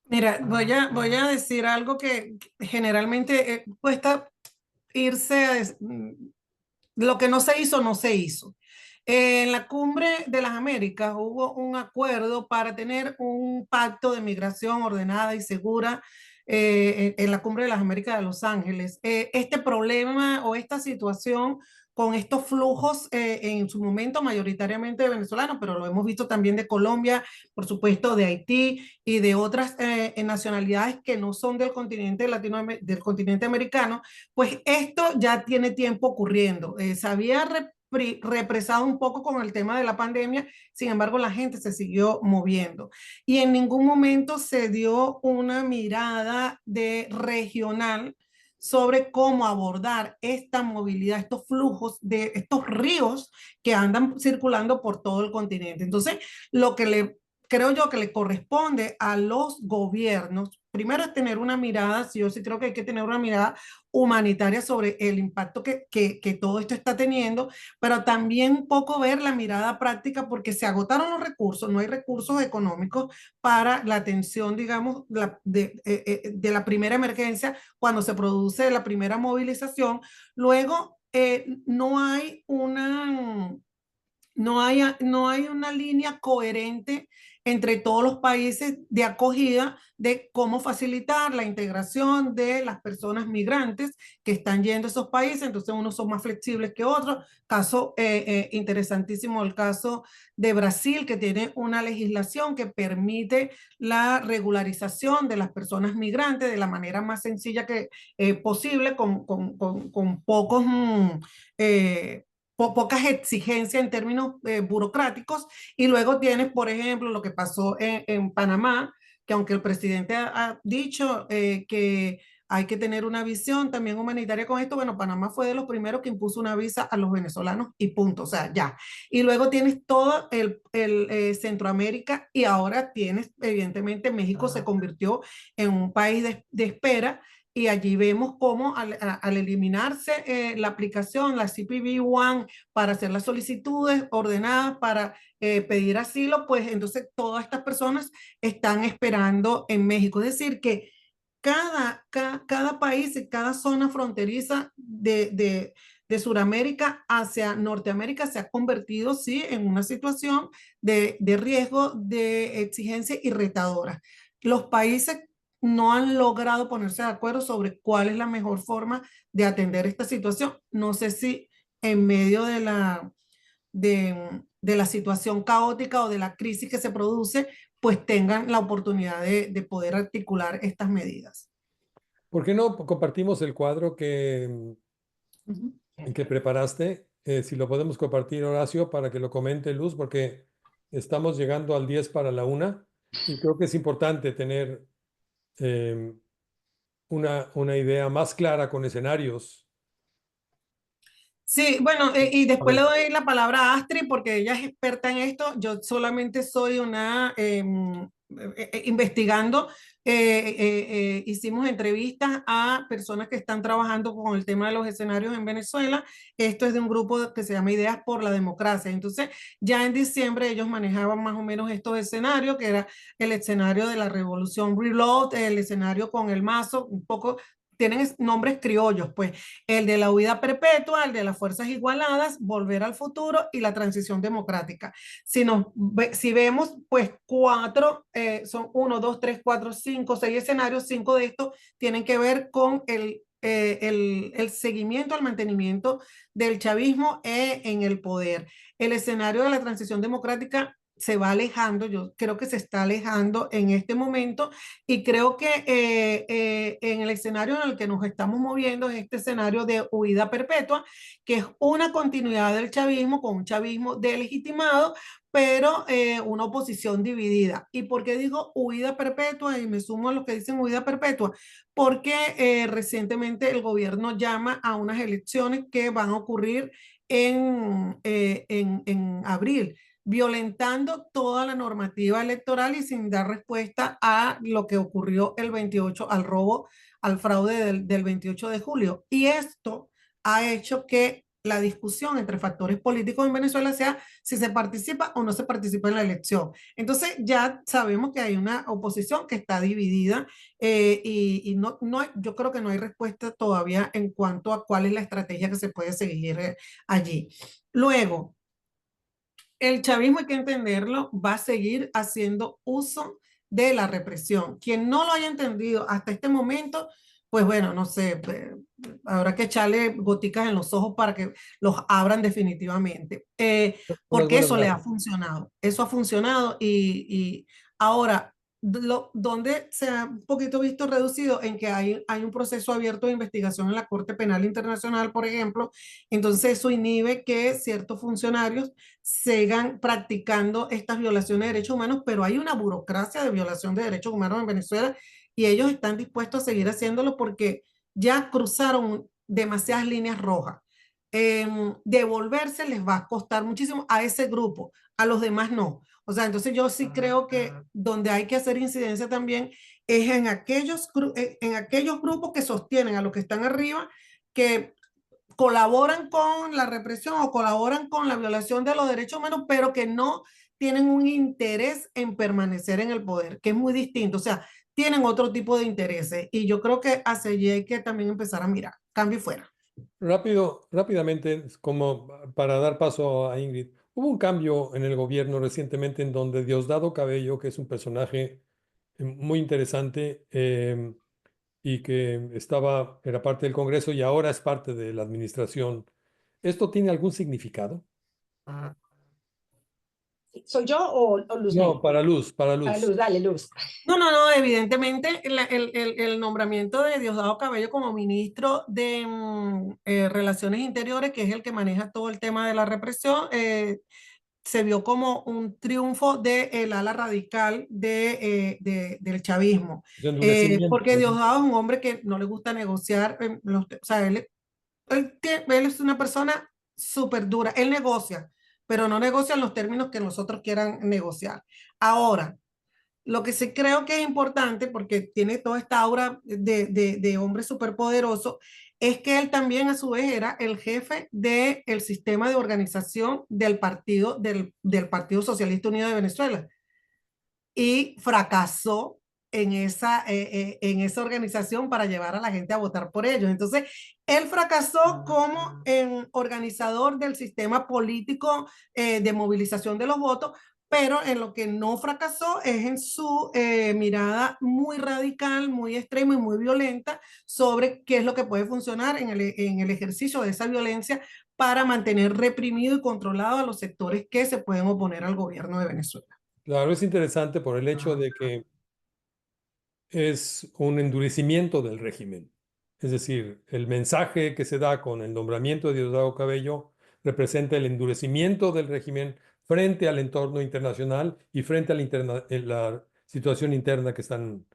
Mira, voy a decir algo que generalmente cuesta irse lo que no se hizo, no se hizo. En la Cumbre de las Américas hubo un acuerdo para tener un pacto de migración ordenada y segura en la Cumbre de las Américas de Los Ángeles. Este problema o esta situación con estos flujos en su momento mayoritariamente de venezolanos, pero lo hemos visto también de Colombia, por supuesto de Haití y de otras nacionalidades que no son del continente del continente americano, pues esto ya tiene tiempo ocurriendo. Se había represado un poco con el tema de la pandemia, sin embargo la gente se siguió moviendo y en ningún momento se dio una mirada regional sobre cómo abordar esta movilidad, estos flujos de estos ríos que andan circulando por todo el continente. Entonces, lo que creo yo que le corresponde a los gobiernos, primero es tener una mirada, yo sí creo que hay que tener una mirada humanitaria sobre el impacto que todo esto está teniendo, pero también un poco ver la mirada práctica porque se agotaron los recursos, no hay recursos económicos para la atención, digamos, de la primera emergencia cuando se produce la primera movilización. Luego, no hay una línea coherente entre todos los países de acogida de cómo facilitar la integración de las personas migrantes que están yendo a esos países. Entonces, unos son más flexibles que otros. Caso interesantísimo, el caso de Brasil, que tiene una legislación que permite la regularización de las personas migrantes de la manera más sencilla que posible, con pocos pocas exigencias en términos burocráticos, y luego tienes, por ejemplo, lo que pasó en Panamá, que aunque el presidente ha dicho que hay que tener una visión también humanitaria con esto, bueno, Panamá fue de los primeros que impuso una visa a los venezolanos y punto, o sea, ya. Y luego tienes todo el Centroamérica y ahora tienes, evidentemente, México se convirtió en un país de espera. y allí vemos cómo al eliminarse la aplicación, la CPB-1, para hacer las solicitudes ordenadas para pedir asilo, pues entonces todas estas personas están esperando en México. Es decir, que cada país y cada zona fronteriza de Sudamérica hacia Norteamérica se ha convertido, sí, en una situación de riesgo, de exigencia y retadora. Los países no han logrado ponerse de acuerdo sobre cuál es la mejor forma de atender esta situación. No sé si en medio de la situación caótica o de la crisis que se produce, pues tengan la oportunidad de poder articular estas medidas. ¿Por qué no compartimos el cuadro Ujú. que preparaste? Si lo podemos compartir, Horacio, para que lo comente Luz, porque estamos llegando al 10 para la 1 y creo que es importante tener una idea más clara con escenarios. Sí, bueno, y A después le ver. doy la palabra a Astrid porque ella es experta en esto. Yo solamente soy una investigando. Hicimos entrevistas a personas que están trabajando con el tema de los escenarios en Venezuela. Esto es de un grupo que se llama Ideas por la Democracia. Entonces, ya en diciembre ellos manejaban más o menos estos escenarios, que era el escenario de la Revolución Reload, el escenario con el Mazo, un poco tienen nombres criollos, pues el de la huida perpetua, el de las fuerzas igualadas, volver al futuro y la transición democrática. Si vemos, pues son 1, 2, 3, 4, 5, 6 escenarios, 5 de estos tienen que ver con el seguimiento, el mantenimiento del chavismo en el poder. El escenario de la transición democrática se va alejando, yo creo que se está alejando en este momento y creo que en el escenario en el que nos estamos moviendo es este escenario de huida perpetua, que es una continuidad del chavismo con un chavismo delegitimado, pero una oposición dividida. ¿Y por qué digo huida perpetua? Y me sumo a los que dicen huida perpetua, porque recientemente el gobierno llama a unas elecciones que van a ocurrir en abril, violentando toda la normativa electoral y sin dar respuesta a lo que ocurrió el 28, al robo, al fraude del 28 de julio. Y esto ha hecho que la discusión entre factores políticos en Venezuela sea si se participa o no se participa en la elección. Entonces ya sabemos que hay una oposición que está dividida y yo creo que no hay respuesta todavía en cuanto a cuál es la estrategia que se puede seguir allí. Luego, el chavismo, hay que entenderlo, va a seguir haciendo uso de la represión. Quien no lo haya entendido hasta este momento, pues bueno, no sé, habrá que echarle goticas en los ojos para que los abran definitivamente, Unas porque buenas eso le ha gracias. funcionado. Eso ha funcionado y ahora, donde se ha un poquito visto reducido en que hay un proceso abierto de investigación en la Corte Penal Internacional, por ejemplo, entonces eso inhibe que ciertos funcionarios sigan practicando estas violaciones de derechos humanos, pero hay una burocracia de violación de derechos humanos en Venezuela y ellos están dispuestos a seguir haciéndolo porque ya cruzaron demasiadas líneas rojas. Devolverse les va a costar muchísimo a ese grupo, a los demás no. O sea, entonces yo sí creo que donde hay que hacer incidencia también es en aquellos grupos que sostienen a los que están arriba, que colaboran con la represión o colaboran con la violación de los derechos humanos, pero que no tienen un interés en permanecer en el poder, que es muy distinto. O sea, tienen otro tipo de intereses. Y yo creo que hacia allí hay que también empezar a mirar. Cambio y fuera. Rápidamente, como para dar paso a Ingrid, hubo un cambio en el gobierno recientemente en donde Diosdado Cabello, que es un personaje muy interesante y que era parte del Congreso y ahora es parte de la administración, ¿esto tiene algún significado? ¿Soy yo o Luz No, May? para Luz, para Ah, Luz. Luz, dale, Luz. No, evidentemente el nombramiento de Diosdado Cabello como ministro de Relaciones Interiores, que es el que maneja todo el tema de la represión, se vio como un triunfo del ala radical del chavismo, De endurecimiento. porque Diosdado es un hombre que no le gusta negociar, o sea, él es una persona súper dura, él negocia, pero no negocia en los términos que nosotros quieran negociar. Ahora, Lo que sí creo que es importante, porque tiene toda esta aura de hombre superpoderoso, es que él también a su vez era el jefe del sistema de organización del Partido Socialista Unido de Venezuela y fracasó en esa organización para llevar a la gente a votar por ellos. Entonces, él fracasó como organizador del sistema político de movilización de los votos, pero en lo que no fracasó es en su mirada muy radical, muy extrema y muy violenta sobre qué es lo que puede funcionar en el ejercicio de esa violencia para mantener reprimido y controlado a los sectores que se pueden oponer al gobierno de Venezuela. Claro, es interesante por el hecho de que es un endurecimiento del régimen. Es decir, el mensaje que se da con el nombramiento de Diosdado Cabello representa el endurecimiento del régimen frente al entorno internacional y frente a la situación interna que están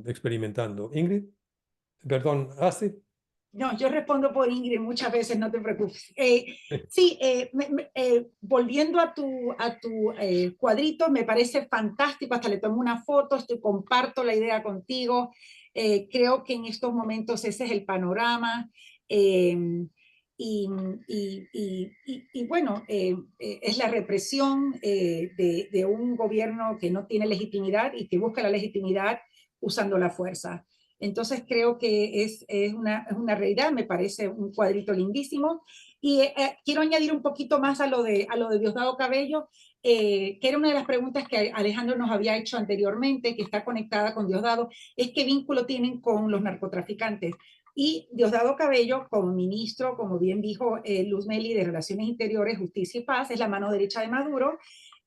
experimentando. Ingrid, perdón, Astrid. No, yo respondo por Ingrid muchas veces, no te preocupes. Sí, volviendo a tu cuadrito, me parece fantástico, hasta le tomo una foto, comparto la idea contigo. Creo que en estos momentos ese es el panorama. Y bueno, es la represión de un gobierno que no tiene legitimidad y que busca la legitimidad usando la fuerza. Entonces creo que es una realidad, me parece un cuadrito lindísimo. Y quiero añadir un poquito más a lo de Diosdado Cabello, que era una de las preguntas que Alejandro nos había hecho anteriormente, que está conectada con Diosdado, es qué vínculo tienen con los narcotraficantes. Y Diosdado Cabello, como ministro, como bien dijo Luz Meli, de Relaciones Interiores, Justicia y Paz, es la mano derecha de Maduro.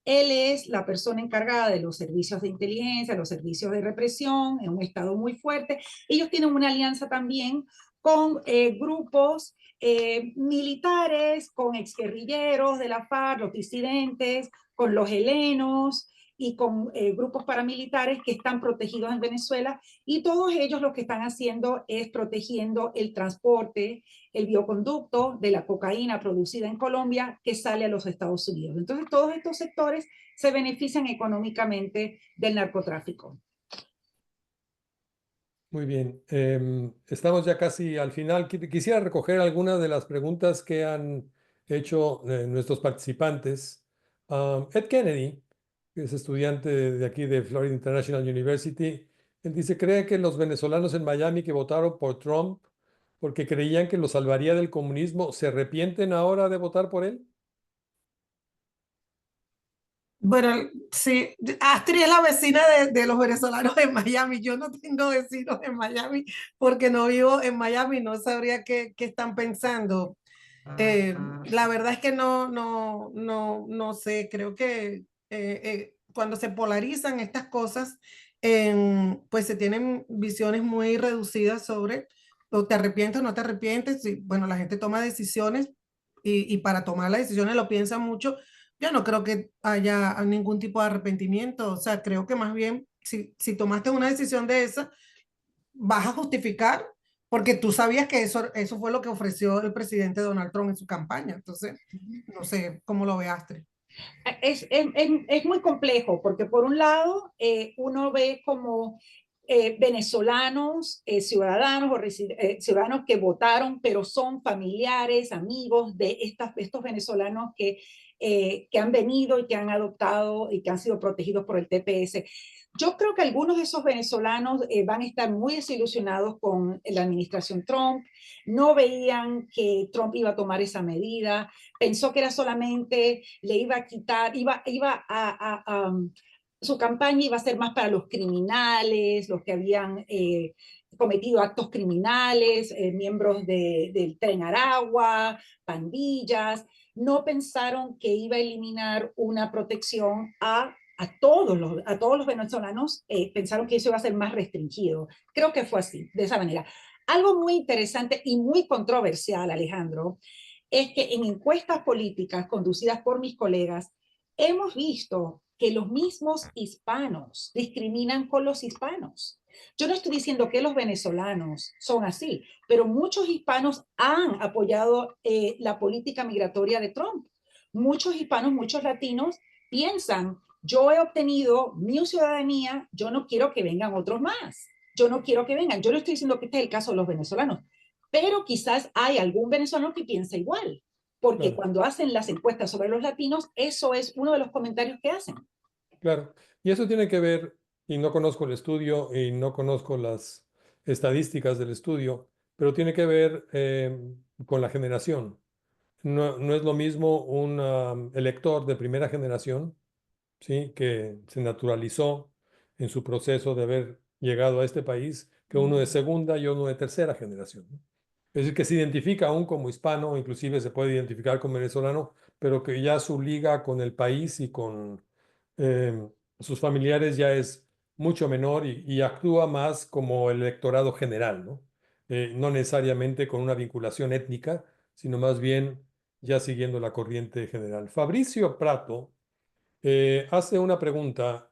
Él es la persona encargada de los servicios de inteligencia, los servicios de represión, en un estado muy fuerte. Ellos tienen una alianza también con grupos militares, con exguerrilleros de la FARC, los disidentes, con los helenos y con grupos paramilitares que están protegidos en Venezuela, y todos ellos lo que están haciendo es protegiendo el transporte, el bioconducto de la cocaína producida en Colombia que sale a los Estados Unidos. Entonces, todos estos sectores se benefician económicamente del narcotráfico. Muy bien, estamos ya casi al final. Quisiera recoger algunas de las preguntas que han hecho nuestros participantes. Ed Kennedy, que es estudiante de aquí de Florida International University, él dice, ¿cree que los venezolanos en Miami que votaron por Trump porque creían que lo salvaría del comunismo, se arrepienten ahora de votar por él? Bueno, sí, Astrid es la vecina de los venezolanos en Miami. Yo no tengo vecinos en Miami porque no vivo en Miami, no sabría qué están pensando. La verdad es que no sé, creo que cuando se polarizan estas cosas, pues se tienen visiones muy reducidas sobre o te arrepientes o no te arrepientes. Y, bueno, la gente toma decisiones y para tomar las decisiones lo piensa mucho. Yo no creo que haya ningún tipo de arrepentimiento, o sea, creo que más bien si tomaste una decisión de esa, vas a justificar porque tú sabías que eso fue lo que ofreció el presidente Donald Trump en su campaña. Entonces, no sé cómo lo ve Astrid. Es muy complejo porque por un lado uno ve como venezolanos, ciudadanos o ciudadanos que votaron, pero son familiares, amigos de estos venezolanos que han venido y que han adoptado y que han sido protegidos por el TPS. Yo creo que algunos de esos venezolanos van a estar muy desilusionados con la administración Trump, no veían que Trump iba a tomar esa medida, pensó que era solamente, le iba a quitar, su campaña iba a ser más para los criminales, los que habían cometido actos criminales, miembros del Tren Aragua, pandillas. No pensaron que iba a eliminar una protección a todos los venezolanos, pensaron que eso iba a ser más restringido. Creo que fue así, de esa manera. Algo muy interesante y muy controversial, Alejandro, es que en encuestas políticas conducidas por mis colegas, hemos visto que los mismos hispanos discriminan con los hispanos. Yo no estoy diciendo que los venezolanos son así, pero muchos hispanos han apoyado la política migratoria de Trump. Muchos hispanos, muchos latinos piensan yo he obtenido mi ciudadanía, yo no quiero que vengan otros más. Yo no quiero que vengan. Yo no estoy diciendo que este es el caso de los venezolanos, pero quizás hay algún venezolano que piensa igual, porque Claro. cuando hacen las encuestas sobre los latinos, eso es uno de los comentarios que hacen. Claro, y eso tiene que ver, y no conozco el estudio y no conozco las estadísticas del estudio, pero tiene que ver con la generación. No es lo mismo un elector de primera generación, ¿sí? Que se naturalizó en su proceso de haber llegado a este país, que uno de segunda y uno de tercera generación, ¿no? Es decir, que se identifica aún como hispano, inclusive se puede identificar como venezolano, pero que ya su liga con el país y con eh, sus familiares ya es mucho menor y actúa más como el electorado general, ¿no? No necesariamente con una vinculación étnica, sino más bien ya siguiendo la corriente general. Fabricio Prato hace una pregunta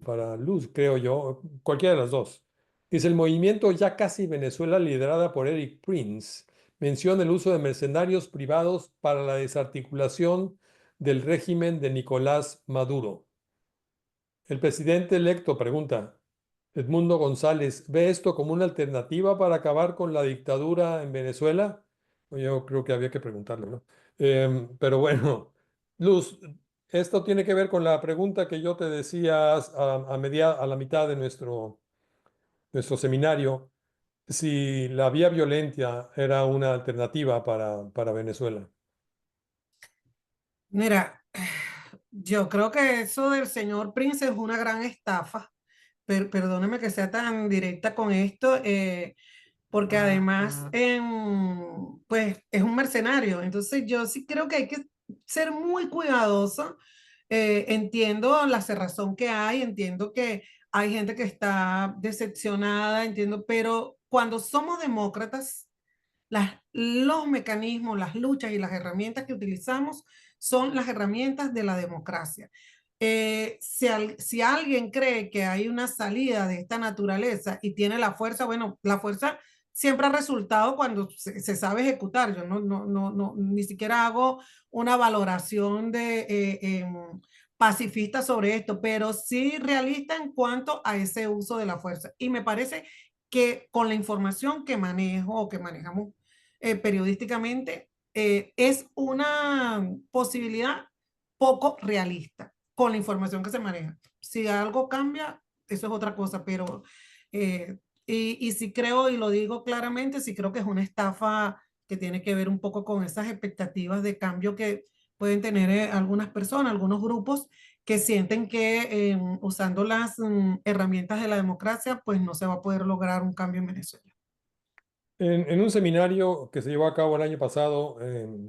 para Luz, creo yo, cualquiera de las dos. Dice, el movimiento Ya Casi Venezuela, liderada por Eric Prince, menciona el uso de mercenarios privados para la desarticulación del régimen de Nicolás Maduro. El presidente electo pregunta, Edmundo González, ¿ve esto como una alternativa para acabar con la dictadura en Venezuela? Yo creo que había que preguntarle, ¿no? Pero bueno, Luz, esto tiene que ver con la pregunta que yo te decía a la mitad de nuestro seminario, si la vía violenta era una alternativa para Venezuela. Mira, yo creo que eso del señor Prince es una gran estafa. Perdóneme que sea tan directa con esto, porque además, pues, es un mercenario. Entonces, yo sí creo que hay que ser muy cuidadoso. Entiendo la cerrazón que hay, entiendo que hay gente que está decepcionada, entiendo, pero cuando somos demócratas, los mecanismos, las luchas y las herramientas que utilizamos son las herramientas de la democracia. Si alguien cree que hay una salida de esta naturaleza y tiene la fuerza, bueno, la fuerza siempre ha resultado cuando se sabe ejecutar. Yo ni siquiera hago una valoración pacifista sobre esto, pero sí realista en cuanto a ese uso de la fuerza. Y me parece que con la información que manejo o que manejamos periodísticamente, es una posibilidad poco realista con la información que se maneja. Si algo cambia, eso es otra cosa, pero y sí creo, y lo digo claramente, sí creo que es una estafa que tiene que ver un poco con esas expectativas de cambio que pueden tener algunas personas, algunos grupos que sienten que usando las herramientas de la democracia, pues no se va a poder lograr un cambio en Venezuela. En un seminario que se llevó a cabo el año pasado,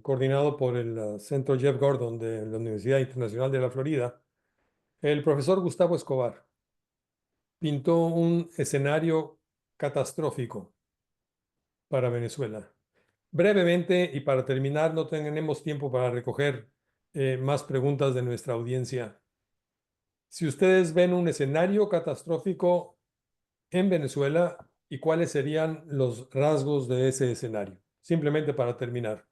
coordinado por el Centro Jeff Gordon de la Universidad Internacional de la Florida, el profesor Gustavo Escobar pintó un escenario catastrófico para Venezuela. Brevemente, y para terminar, no tenemos tiempo para recoger más preguntas de nuestra audiencia. Si ustedes ven un escenario catastrófico en Venezuela, ¿y cuáles serían los rasgos de ese escenario? Simplemente para terminar.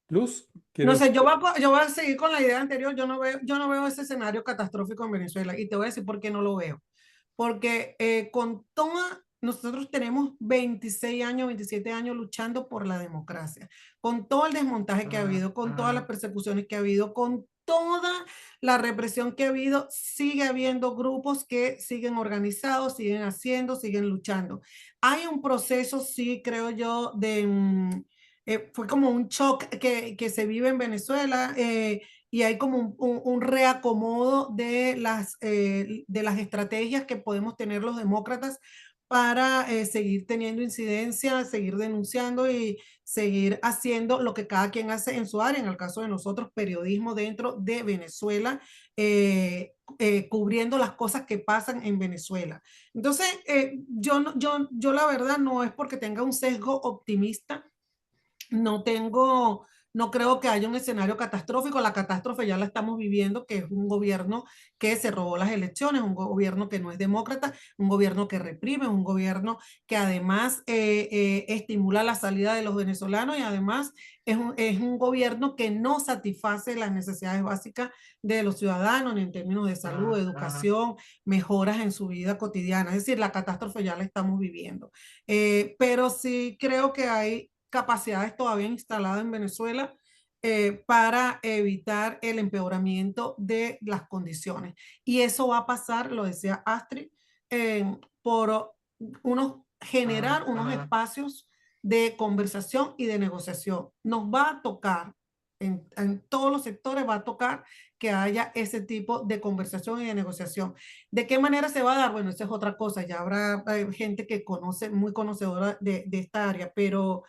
Luz, No ¿quieres? sé, yo voy a seguir con la idea anterior. Yo no veo ese escenario catastrófico en Venezuela y te voy a decir por qué no lo veo. Porque nosotros tenemos 26 años, 27 años luchando por la democracia, con todo el desmontaje que ha habido, con todas las persecuciones que ha habido, con toda la represión que ha habido, sigue habiendo grupos que siguen organizados, siguen haciendo, siguen luchando. Hay un proceso, sí, creo yo, fue como un shock que se vive en Venezuela. Y hay como un reacomodo de las estrategias que podemos tener los demócratas para seguir teniendo incidencia, seguir denunciando y seguir haciendo lo que cada quien hace en su área. En el caso de nosotros, periodismo dentro de Venezuela, cubriendo las cosas que pasan en Venezuela. Entonces, yo la verdad no es porque tenga un sesgo optimista, no tengo, no creo que haya un escenario catastrófico. La catástrofe ya la estamos viviendo, que es un gobierno que se robó las elecciones, un gobierno que no es demócrata, un gobierno que reprime, un gobierno que además estimula la salida de los venezolanos y además es un gobierno que no satisface las necesidades básicas de los ciudadanos en términos de salud, educación, mejoras en su vida cotidiana. Es decir, la catástrofe ya la estamos viviendo. Pero sí creo que hay capacidades todavía instaladas en Venezuela para evitar el empeoramiento de las condiciones. Y eso va a pasar, lo decía Astrid, por generar unos espacios de conversación y de negociación. Nos va a tocar, en todos los sectores va a tocar que haya ese tipo de conversación y de negociación. ¿De qué manera se va a dar? Bueno, esa es otra cosa, ya habrá gente que conoce, muy conocedora de esta área, pero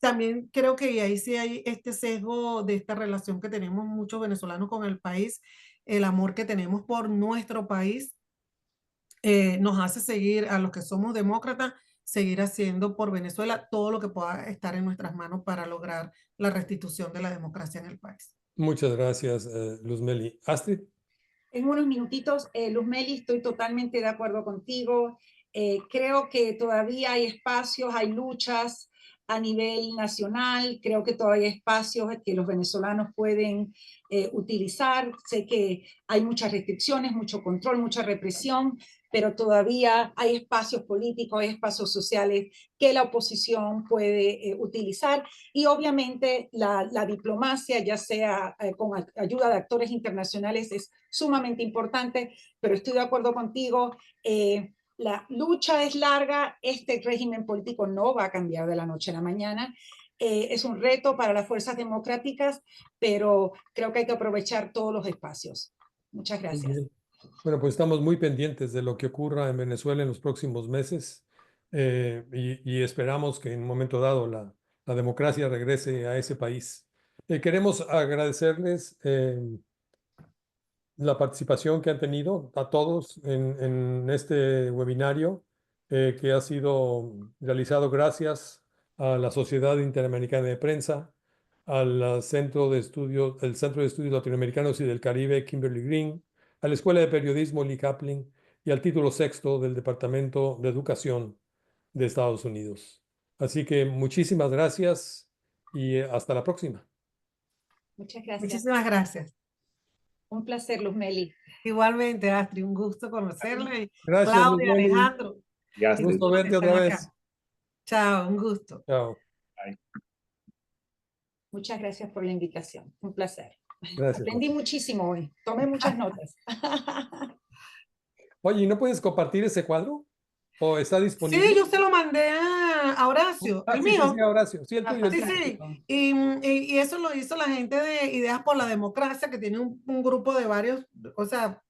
también creo que ahí sí hay este sesgo de esta relación que tenemos muchos venezolanos con el país, el amor que tenemos por nuestro país, nos hace seguir, a los que somos demócratas, seguir haciendo por Venezuela todo lo que pueda estar en nuestras manos para lograr la restitución de la democracia en el país. Muchas gracias, Luzmeli. Astrid. En unos minutitos, Luzmeli, estoy totalmente de acuerdo contigo. Creo que todavía hay espacios, hay luchas a nivel nacional. Creo que todavía hay espacios que los venezolanos pueden utilizar. Sé que hay muchas restricciones, mucho control, mucha represión, pero todavía hay espacios políticos, hay espacios sociales que la oposición puede utilizar. Y obviamente la diplomacia, ya sea con ayuda de actores internacionales, es sumamente importante, pero estoy de acuerdo contigo. La lucha es larga, este régimen político no va a cambiar de la noche a la mañana. Es un reto para las fuerzas democráticas, pero creo que hay que aprovechar todos los espacios. Muchas gracias. Bueno, pues estamos muy pendientes de lo que ocurra en Venezuela en los próximos meses y esperamos que en un momento dado la democracia regrese a ese país. Queremos agradecerles la participación que han tenido a todos en este webinario que ha sido realizado gracias a la Sociedad Interamericana de Prensa, al Centro de Estudios Latinoamericanos y del Caribe, Kimberly Green, a la Escuela de Periodismo Lee Kaplan y al título 6º del Departamento de Educación de Estados Unidos. Así que muchísimas gracias y hasta la próxima. Muchas gracias. Muchísimas gracias. Un placer, Luzmeli. Igualmente, Astrid, un gusto conocerla. Y gracias, Claudia, Luzmeli. Alejandro. Gracias. Un gusto verte otra vez. Acá. Chao, un gusto. Chao. Muchas gracias por la invitación. Un placer. Gracias. Aprendí muchísimo hoy. Tomé muchas notas. Oye, ¿y no puedes compartir ese cuadro? ¿O está disponible? Sí, yo se lo mandé a Horacio, el sí, mío. Sí, Horacio. Sí, el tuyo. El Sí, tuyo. sí. Y eso lo hizo la gente de Ideas por la Democracia, que tiene un grupo de varios, o sea,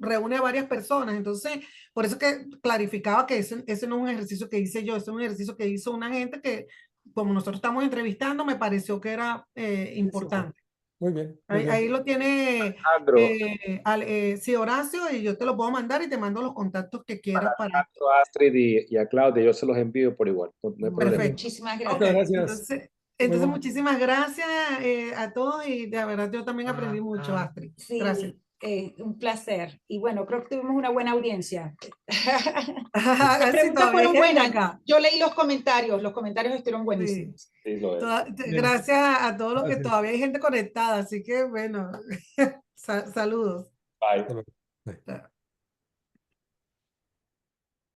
reúne a varias personas. Entonces, por eso que clarificaba que ese no es un ejercicio que hice yo, ese es un ejercicio que hizo una gente que, como nosotros estamos entrevistando, me pareció que era importante. Muy bien. Ahí lo tiene sí, Horacio, y yo te lo puedo mandar y te mando los contactos que quieras para Astrid y a Claudia, yo se los envío por igual. No hay problema. Perfecto. Muchísimas Muchas gracias. gracias. Entonces muchísimas gracias a todos y de verdad yo también aprendí mucho, Astrid. Sí, Gracias. Un placer. Y bueno, creo que tuvimos una buena audiencia. Las Sí, preguntas todavía fueron hay gente buenas. acá. Yo leí los comentarios estuvieron buenísimos. Sí, lo es. Gracias a todos los que Gracias. todavía hay gente conectada, así que bueno, saludos. Bye. Bye.